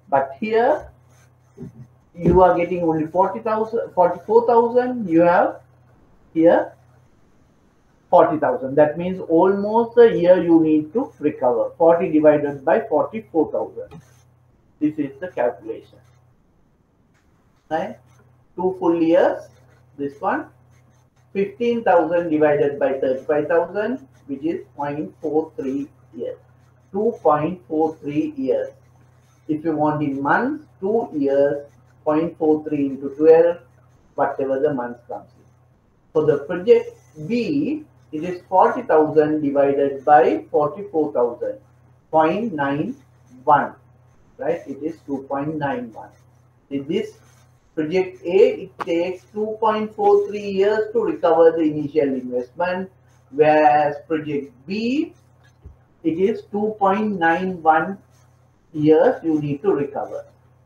But here, you are getting only 44,000. You have here 40,000. That means almost a year you need to recover. 40 divided by 44,000. This is the calculation. Right? 2 full years. This one. 15,000 divided by 35,000, which is 0.43 years. 2.43 years. If you want in months, 2 years, 0.43 into 12, whatever the months comes in. For the project B, it is 40,000 divided by 44,000, 0.91, right? It is 2.91. In this project A, it takes 2.43 years to recover the initial investment, whereas project B, it is 2.91 years you need to recover.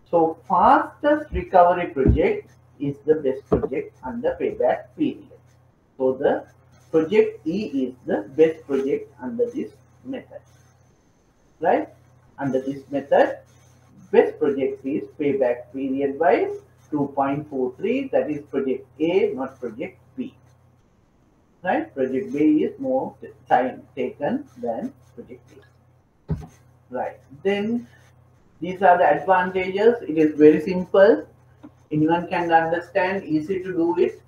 So fastest recovery project is the best project under payback period. So the project E is the best project under this method, right? Under this method, best project is payback period wise 2.43. That is project A, not project B, right? Project B is more time taken than project A, right? Then these are the advantages. It is very simple. Anyone can understand, easy to do it.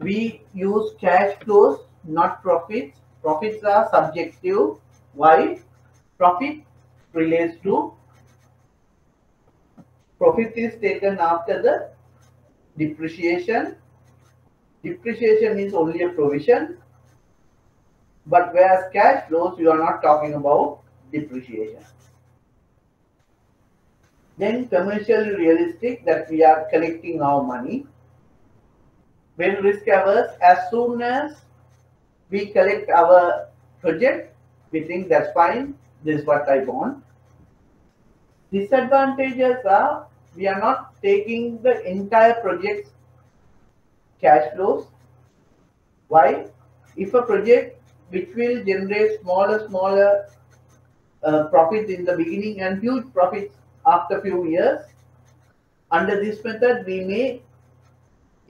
We use cash flows, not profits. Profits are subjective. Why? Profit relates to, profit is taken after the depreciation. Depreciation is only a provision. But whereas cash flows, you are not talking about depreciation. Then commercially realistic, that we are collecting our money. Very risk averse. As soon as we collect our project, we think that's fine, this is what I want. Disadvantages are, we are not taking the entire project's cash flows. Why? If a project which will generate smaller profits in the beginning and huge profits after few years, under this method we may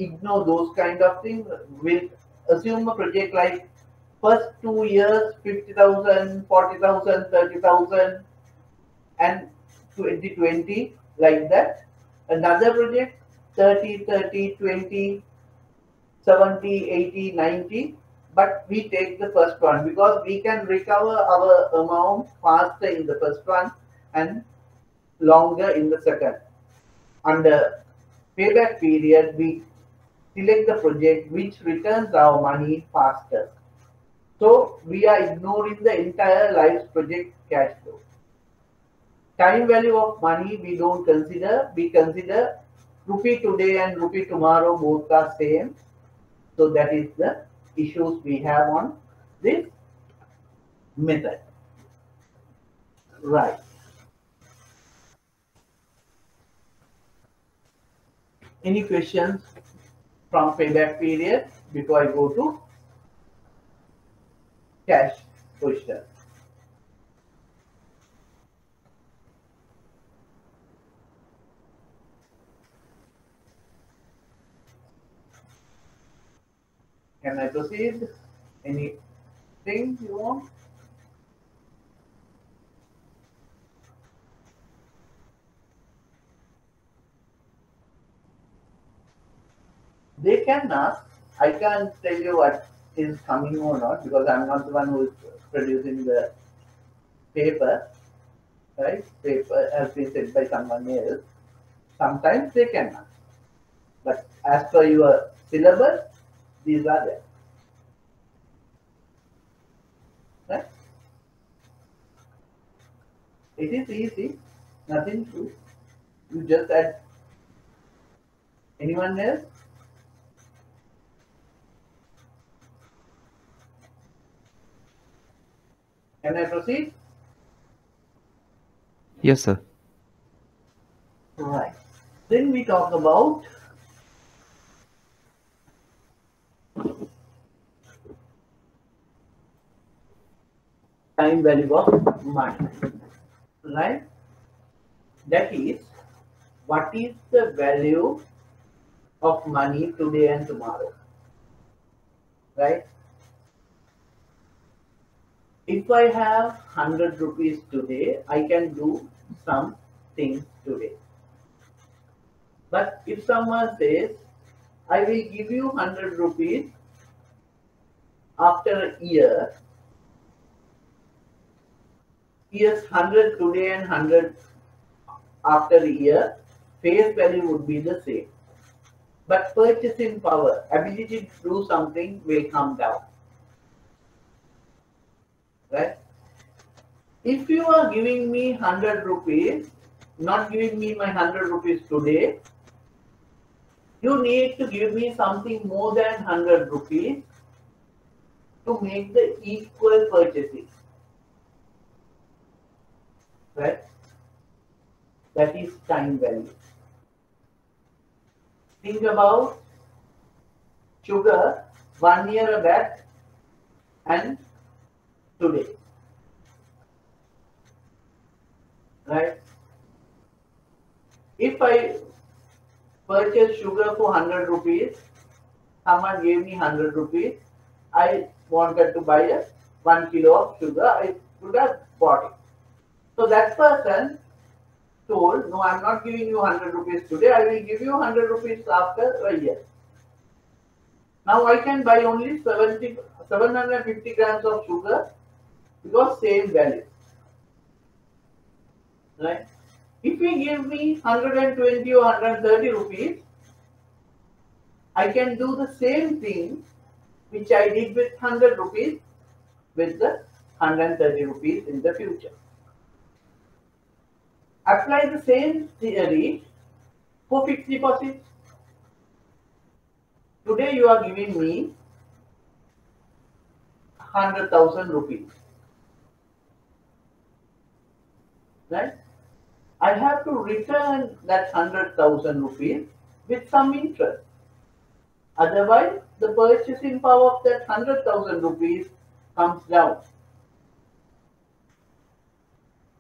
ignore those kind of things. We'll assume a project like first 2 years 50,000, 40,000, 30,000 and 20, like that. Another project 30, 30, 20, 70, 80, 90. But we take the first one because we can recover our amount faster in the first one and longer in the second, under Payback period, we select the project which returns our money faster. So we are ignoring the entire life project cash flow. Time value of money we don't consider. We consider rupee today and rupee tomorrow both are same. So that is the issues we have on this method. Right. Any questions from payback period before I go to cash position? Can I proceed? Anything you want? They can ask. I can't tell you what is coming or not because I'm not the one who is producing the paper, right? Paper has been said by someone else. Sometimes they can ask. But as per your syllabus, these are there. Right? It is easy, nothing to. You just add anyone else. Can I proceed? Yes, sir. Right. Then we talk about time value of money. Right? That is, what is the value of money today and tomorrow? Right? If I have 100 rupees today, I can do some things today. But if someone says, I will give you 100 rupees after a year, yes, 100 today and 100 after a year, face value would be the same. But purchasing power, ability to do something will come down. Right? If you are giving me 100 rupees, not giving me my 100 rupees today, you need to give me something more than 100 rupees to make the equal purchasing. Right? That is time value. Think about sugar 1 year back and today. Right? If I purchase sugar for 100 rupees, someone gave me 100 rupees, I wanted to buy a 1 kilo of sugar, I could have bought it. So that person told, no, I'm not giving you 100 rupees today, I will give you 100 rupees after a year. Now I can buy only 750 grams of sugar because same value. Right? If he give me 120 or 130 rupees, I can do the same thing which I did with 100 rupees with the 130 rupees in the future. Apply the same theory for fixed deposits. Today you are giving me 100,000 rupees. Right? I have to return that 100,000 rupees with some interest. Otherwise, the purchasing power of that 100,000 rupees comes down.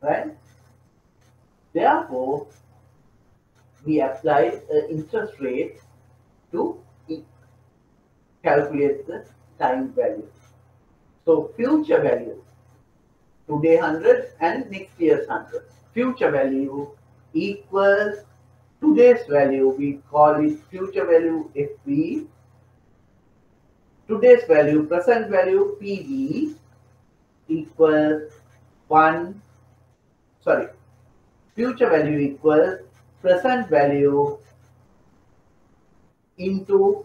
Right? Therefore, we apply an interest rate to calculate the time value. So, future value, today 100 and next year's 100. Future value equals today's value. We call it future value FV. Today's value, present value PV equals future value equals present value into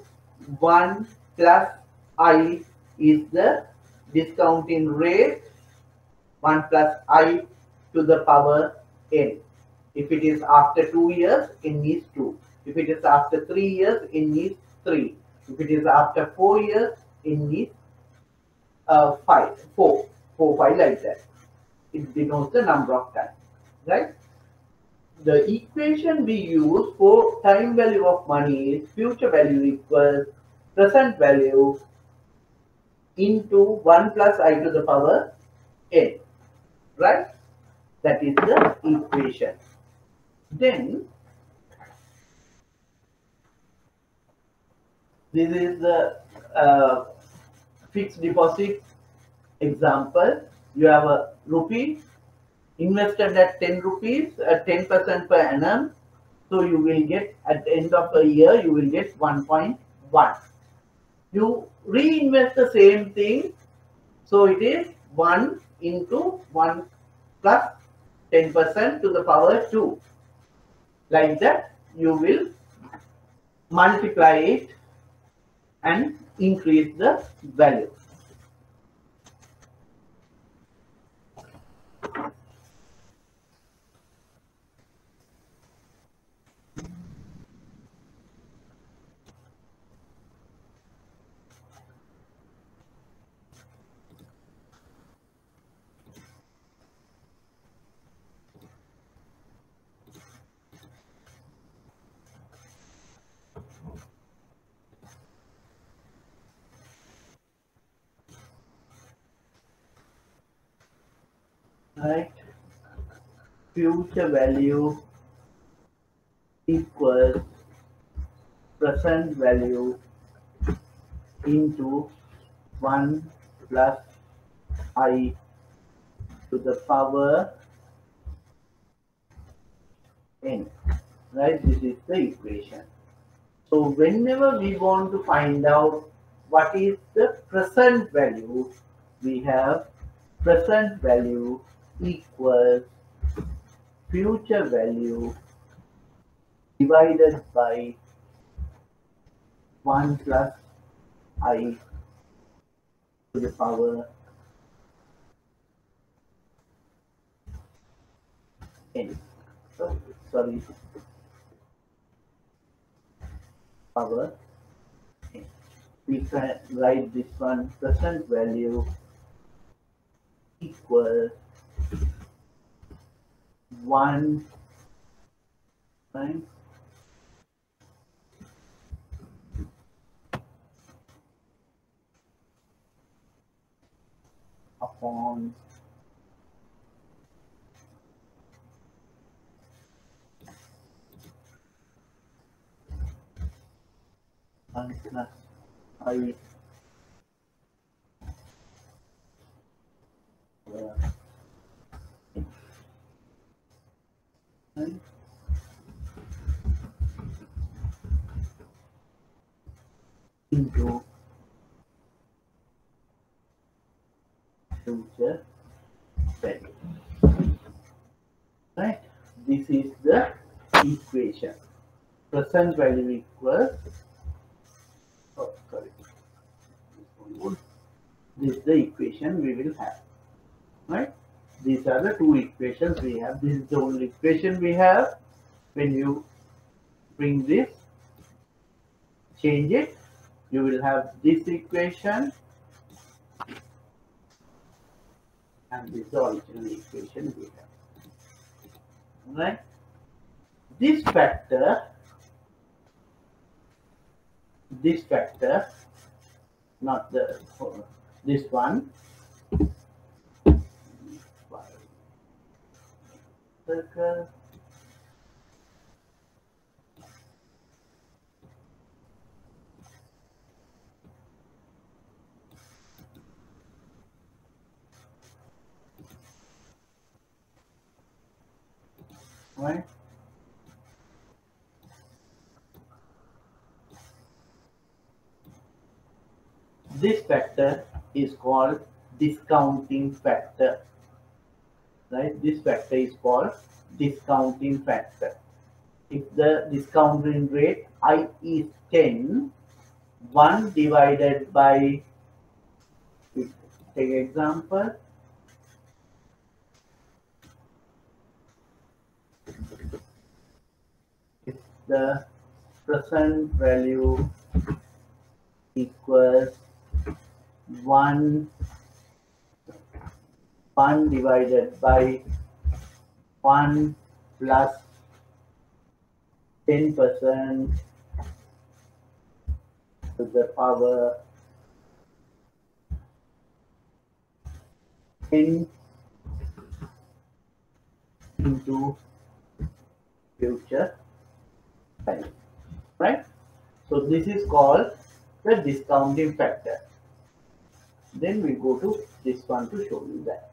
1 plus I is the discounting rate, 1 plus I to the power n. If it is after 2 years, n is 2. If it is after 3 years, n is 3. If it is after 4 years, n is 4, 5 like that. It denotes the number of times, right? The equation we use for time value of money is future value equals present value into 1 plus I to the power n, right? That is the equation. Then this is the fixed deposit example. You have a rupee invested at 10 rupees at 10% per annum. So you will get at the end of the year, you will get 1.1. You reinvest the same thing. So it is 1 into 1 plus 10% to the power 2. Like that, you will multiply it and increase the value. Right? Future value equals present value into 1 plus I to the power n. Right? This is the equation. So whenever we want to find out what is the present value, we have present value equals future value divided by 1 plus I to the power n. So, sorry, power n. We can write this one, present value equals 1 times upon 1 plus I into future value. Right? This is the equation. Present value equals, oh sorry, this is the equation we will have. Right? These are the two equations we have. This is the only equation we have. When you bring this, change it, you will have this equation and this is the original equation we have. Right? This factor, not the this one, circle, right? This factor is called discounting factor. Right? This factor is called discounting factor. If the discounting rate I is 10, 1 divided by, take example, if the present value equals 1, 1 divided by 1 plus 10% to the power 10 into future value, right? So this is called the discounting factor. Then we go to this one to show you that.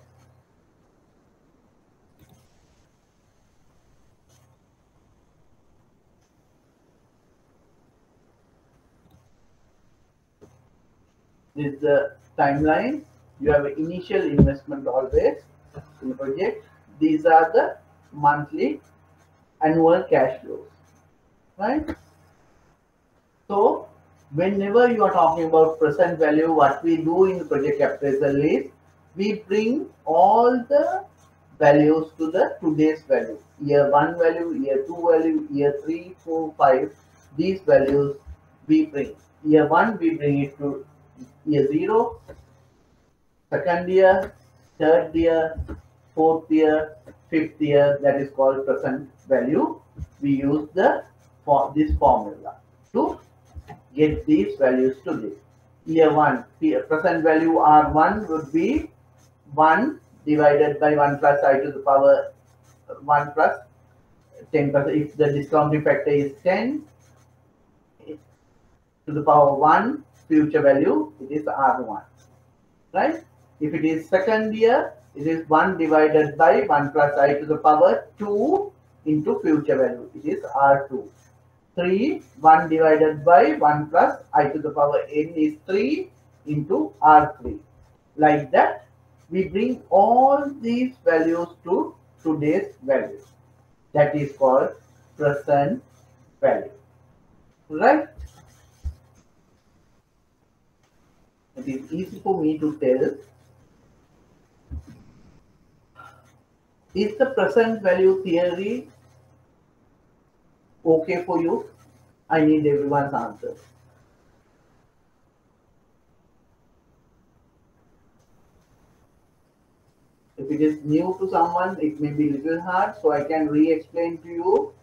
This is the timeline. You have an initial investment always in the project. These are the monthly annual cash flows, right? So whenever you are talking about present value, what we do in the project appraisal is we bring all the values to the today's value. Year 1 value, year 2 value, year 3, 4, 5. These values we bring. Year 1 we bring it to year 0, second year, third year, fourth year, fifth year. That is called present value. We use this formula to get these values to this. Year 1, present value R1 would be 1 divided by 1 plus I to the power 1 plus 10%. If the discounting factor is 10 to the power 1, future value, it is R1, right? If it is second year, it is 1 divided by 1 plus I to the power 2 into future value, it is R2. 3, 1 divided by 1 plus I to the power n is 3 into R3. Like that, we bring all these values to today's value. That is called present value, right? It is easy for me to tell. Is the present value theory okay for you? I need everyone's answer. If it is new to someone, it may be a little hard, so I can re-explain to you.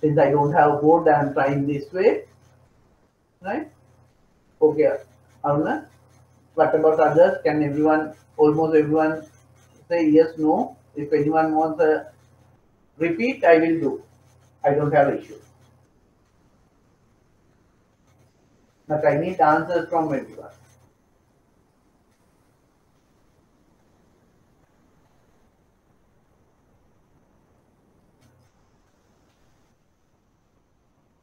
Since I don't have a board, I am trying this way, right? Okay, Aruna, what about others? Can everyone, almost everyone, say yes, no? If anyone wants a repeat, I will do. I don't have an issue. But I need answers from everyone.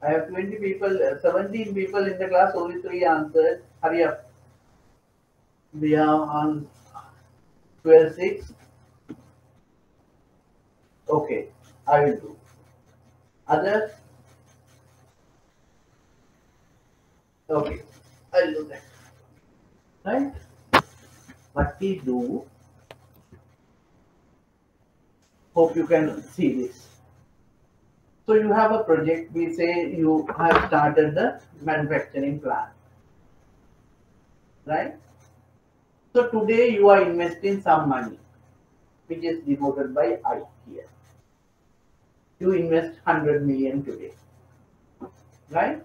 I have 20 people, 17 people in the class, only 3 answered. Hurry up. We are on 12-6. Okay, I will do. Others? Okay, I'll do that. Right? What we do, hope you can see this. So you have a project, we say you have started the manufacturing plant, right? So today you are investing some money, which is devoted by I here. You invest 100 million today, right?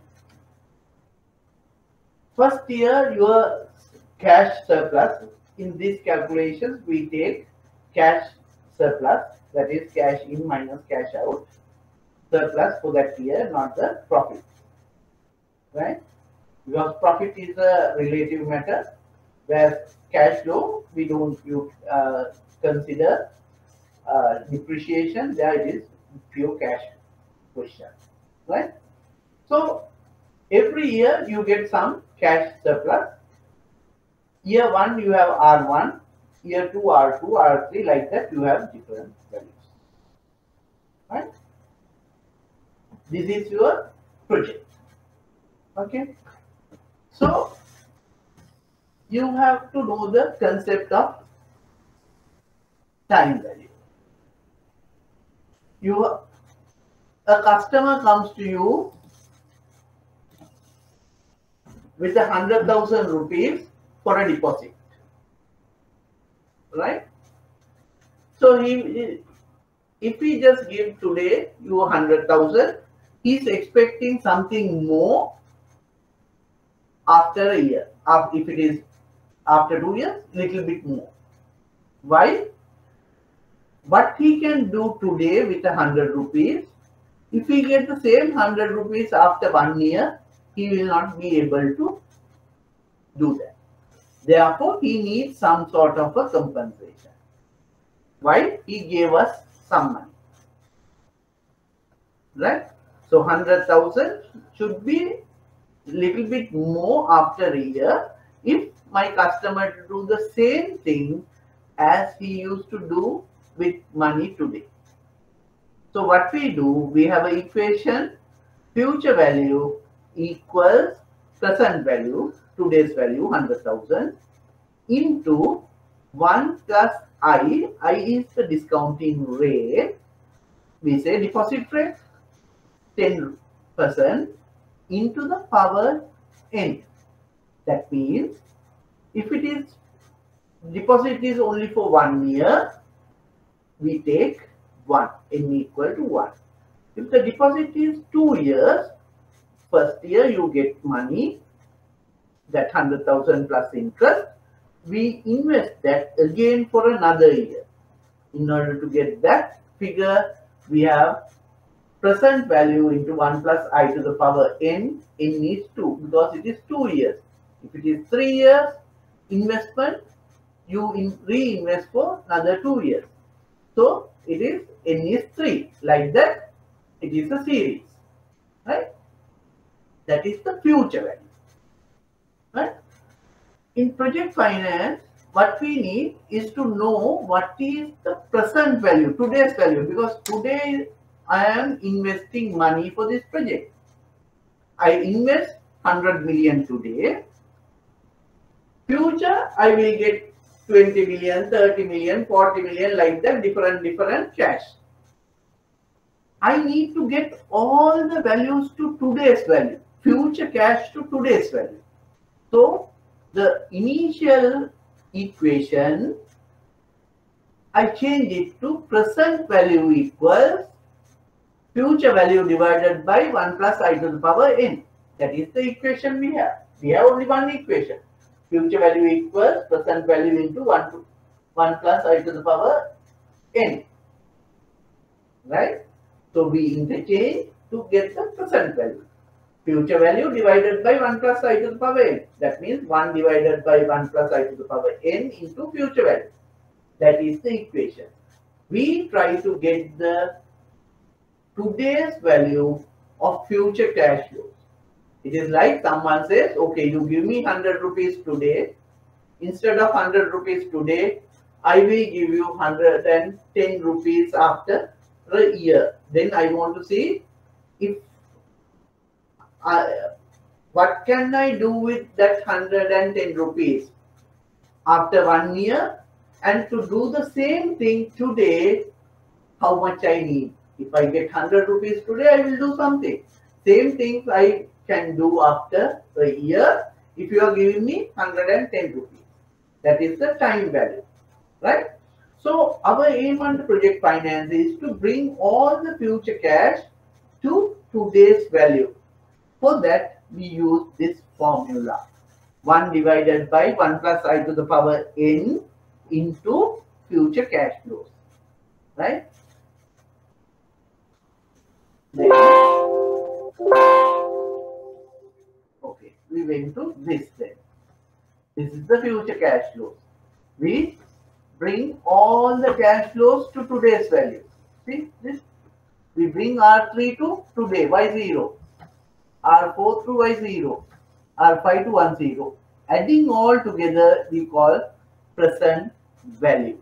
First year, your cash surplus, in these calculations, we take cash surplus, that is cash in minus cash out, surplus for that year, not the profit, right? Because profit is a relative matter, where cash flow, we don't consider depreciation, there it is pure cash question, right? So every year you get some cash surplus. Year 1 you have R1, year 2 R2, R3, like that you have different values, right? This is your project. Okay. So you have to know the concept of time value. A customer comes to you with 100,000 rupees for a deposit, right? So if we just give today you 100,000, he's expecting something more after a year. If it is after 2 years, little bit more. Why? What he can do today with 100 rupees, if he get the same 100 rupees after 1 year, he will not be able to do that. Therefore, he needs some sort of a compensation. Why? He gave us some money. Right? So 100,000 should be little bit more after a year if my customer do the same thing as he used to do with money today. So what we do, we have an equation, future value equals present value, today's value 100,000 into 1 plus I is the discounting rate, we say deposit rate 10% into the power n. That means if it is deposit is only for 1 year, we take 1, n equal to 1. If the deposit is 2 years, first year you get money, that 100,000 plus interest, we invest that again for another year. In order to get that figure, we have present value into 1 plus I to the power n, n is 2 because it is 2 years. If it is 3 years investment, you reinvest for another 2 years. So it is n is 3. Like that, it is a series. Right? That is the future value. Right? In project finance, what we need is to know what is the present value, today's value, because today I am investing money for this project. I invest 100 million today. Future, I will get 20 million, 30 million, 40 million, like that, different cash. I need to get all the values to today's value, future cash to today's value. So the initial equation, I change it to present value equals future value divided by 1 plus I to the power n. That is the equation we have. We have only one equation. Future value equals present value into 1 plus I to the power n. Right? So we interchange to get the present value. Future value divided by 1 plus I to the power n. That means 1 divided by 1 plus I to the power n into future value. That is the equation. We try to get the today's value of future cash flows. It is like someone says, okay, you give me 100 rupees today. Instead of 100 rupees today, I will give you 110 rupees after a year. Then I want to see if what can I do with that 110 rupees after 1 year, and to do the same thing today, how much I need. If I get 100 rupees today, I will do something. Same things I can do after a year if you are giving me 110 rupees. That is the time value, right? So our aim on the project finance is to bring all the future cash to today's value. For that, we use this formula. 1 divided by 1 plus I to the power n into future cash flows, right? Okay, we went to this then. This is the future cash flows. We bring all the cash flows to today's value. See this? We bring R3 to today, Y0. R4 to Y0. R5 to 10. Adding all together, we call present value.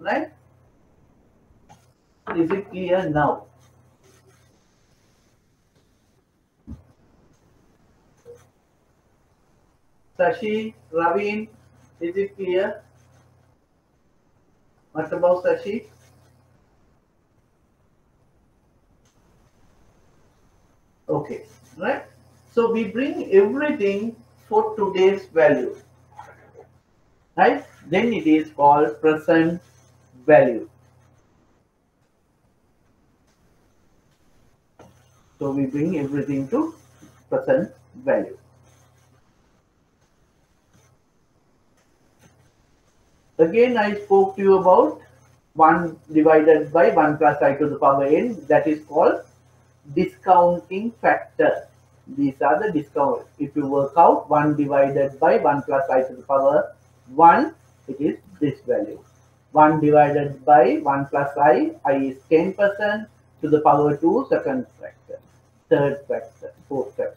Right? Is it clear now? Sashi, Ravin, is it clear? What about Sashi? Okay, right? So we bring everything for today's value, right? Then it is called present value. So we bring everything to present value. Again, I spoke to you about 1 divided by 1 plus I to the power n. That is called discounting factor. These are the discount. If you work out 1 divided by 1 plus I to the power 1, it is this value. 1 divided by 1 plus I is 10% to the power 2, second factor, third factor, fourth factor.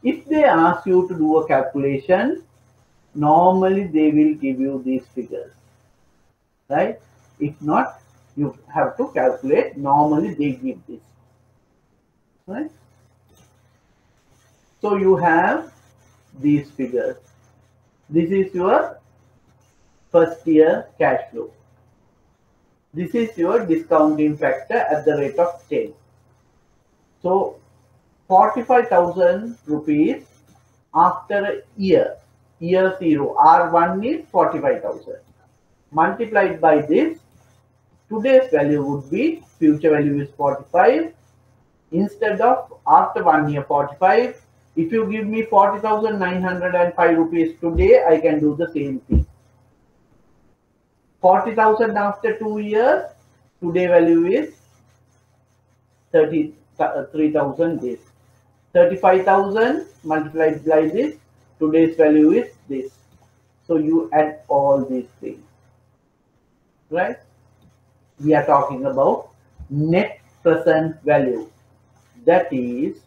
If they ask you to do a calculation, normally they will give you these figures, right? If not, you have to calculate. Normally they give this, right? So you have these figures. This is your first year cash flow. This is your discounting factor at the rate of 10. So 45,000 rupees after a year, year 0, R1 is 45,000. Multiplied by this, today's value would be, future value is 45. Instead of after 1 year 45, if you give me 40,905 rupees today, I can do the same thing. 40,000 after 2 years, today value is 33,000 this. 35,000 multiplied by this, today's value is this. So you add all these things, right? We are talking about net present value. That is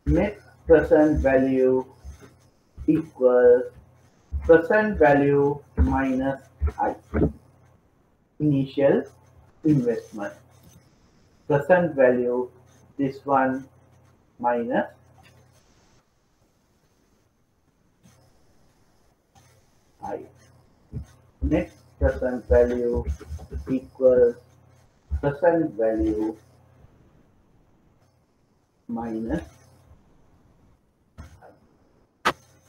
net present value equals present value minus I, initial investment. Present value, this one minus I. Net present value equals present value minus I.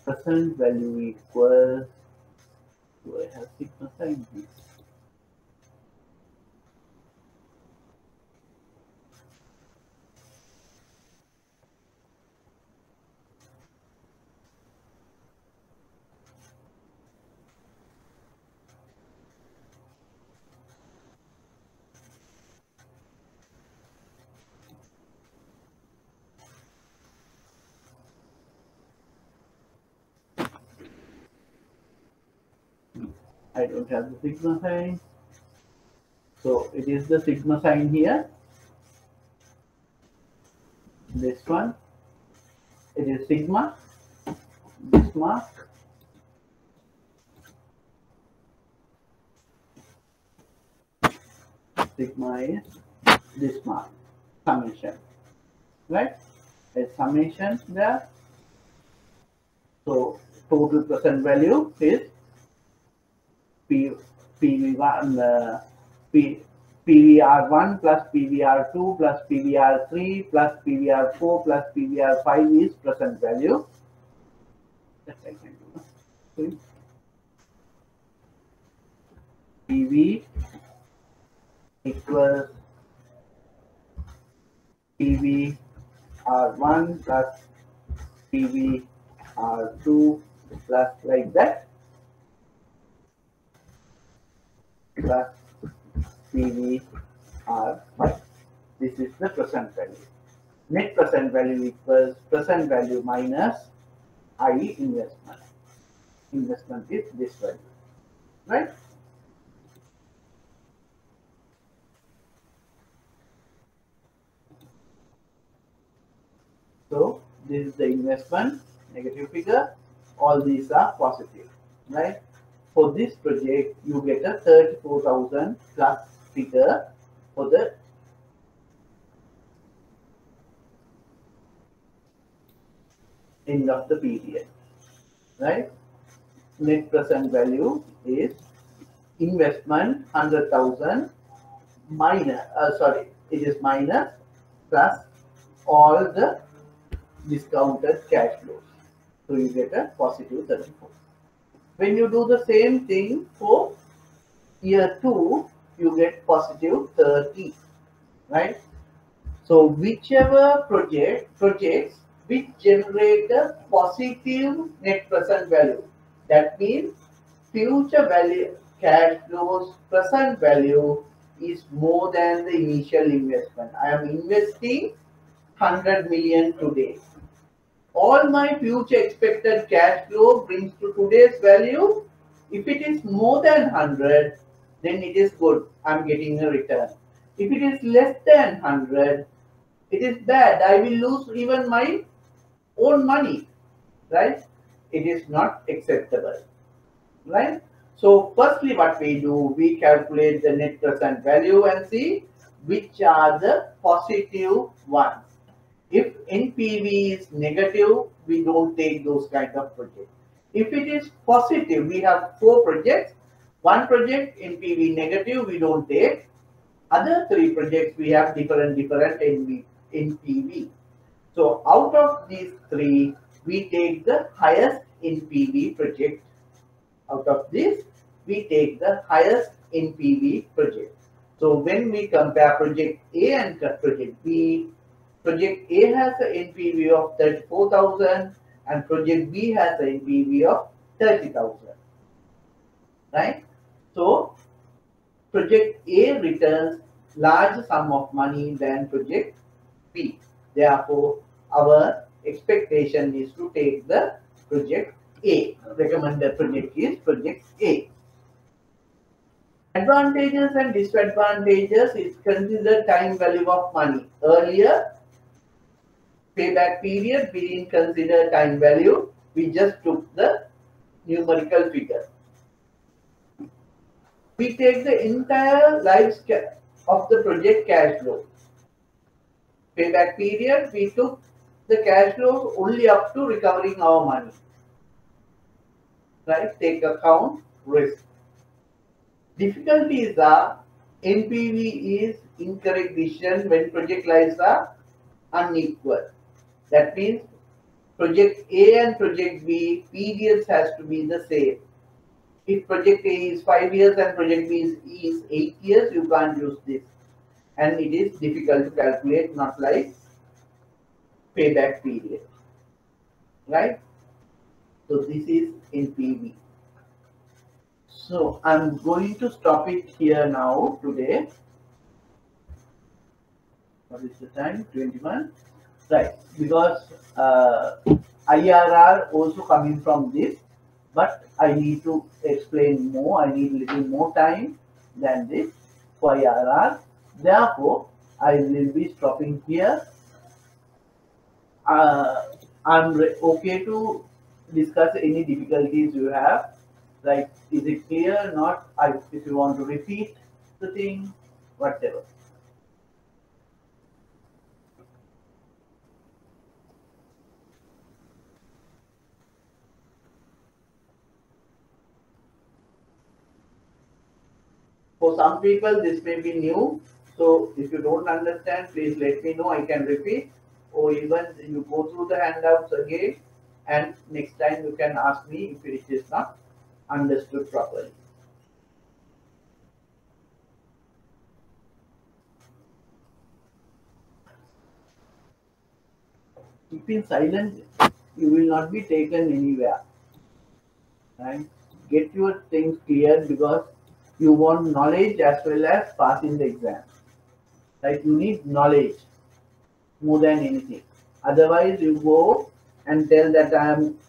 Present value equals, do I have sigma sign here? I don't have the sigma sign. So it is the sigma sign here. This one, it is sigma, this mark, sigma is this mark, summation, right? A summation there. So total present value is PVR1 plus PVR2 plus PVR3 plus PVR4 plus PVR5 is present value. That I can do. PV equals PVR1 plus PVR2 plus like that plus PVR5. This is the present value. Net present value equals present value minus I investment. Investment is this value, right? So this is the investment, negative figure. all these are positive, right? For this project, you get a 34,000 plus figure for the end of the period, right? Net present value is investment 100,000 minus, sorry, it is minus plus all the discounted cash flows. So you get a positive 34. When you do the same thing for year 2, you get positive 30, right? So whichever projects which generate a positive net present value, that means future value cash flows present value is more than the initial investment. I am investing 100 million today. All my future expected cash flow brings to today's value. If it is more than 100, then it is good. I'm getting a return. If it is less than 100, it is bad. I will lose even my own money, right? It is not acceptable, right? So firstly what we do, we calculate the net present value and see which are the positive ones. If NPV is negative, we don't take those kind of projects. If it is positive, we have 4 projects. One project NPV negative, we don't take. Other 3 projects we have different NPV. So out of these 3, we take the highest NPV project. Out of this, we take the highest NPV project. So when we compare project A and project B, project A has an NPV of 34,000 and project B has an NPV of 30,000, right? So project A returns large sum of money than project B. Therefore, our expectation is to take the project A. Recommended project is project A. Advantages and disadvantages is consider time value of money. Earlier, payback period, we didn't consider time value. We just took the numerical figure. We take the entire life of the project cash flow. Payback period, we took the cash flows only up to recovering our money. Right? Take account risk. Difficulties are NPV is incorrect decision when project lives are unequal. That means project A and project B periods has to be the same. If project A is 5 years and project B is 8 years, you can't use this. And it is difficult to calculate, not like payback period. Right? So this is NPV. So I'm going to stop it here now today. What is the time? 21. Right, because IRR also coming from this, but I need to explain more. I need a little more time than this for IRR. Therefore, I will be stopping here. I'm okay to discuss any difficulties you have. Like, is it clear? Not. If you want to repeat the thing, whatever. For some people, this may be new. So if you don't understand, please let me know. I can repeat, or even you go through the handouts again, and next time you can ask me if it is not understood properly. Keeping silent, you will not be taken anywhere. Right? Get your things clear, because you want knowledge as well as passing the exam. Like, you need knowledge more than anything. Otherwise, you go and tell that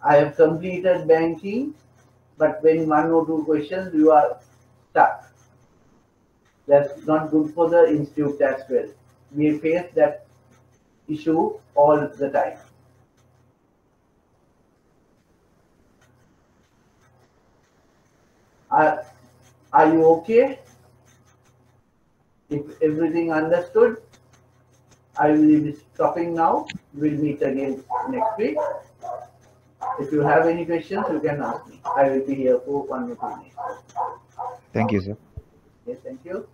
I have completed banking, but when 1 or 2 questions you are stuck. That's not good for the institute as well. We face that issue all the time. Are, are you okay? If everything understood, I will be stopping now. We'll meet again next week. If you have any questions, you can ask me. I will be here for 1 or 2 minutes. Thank you, sir. Yes, thank you.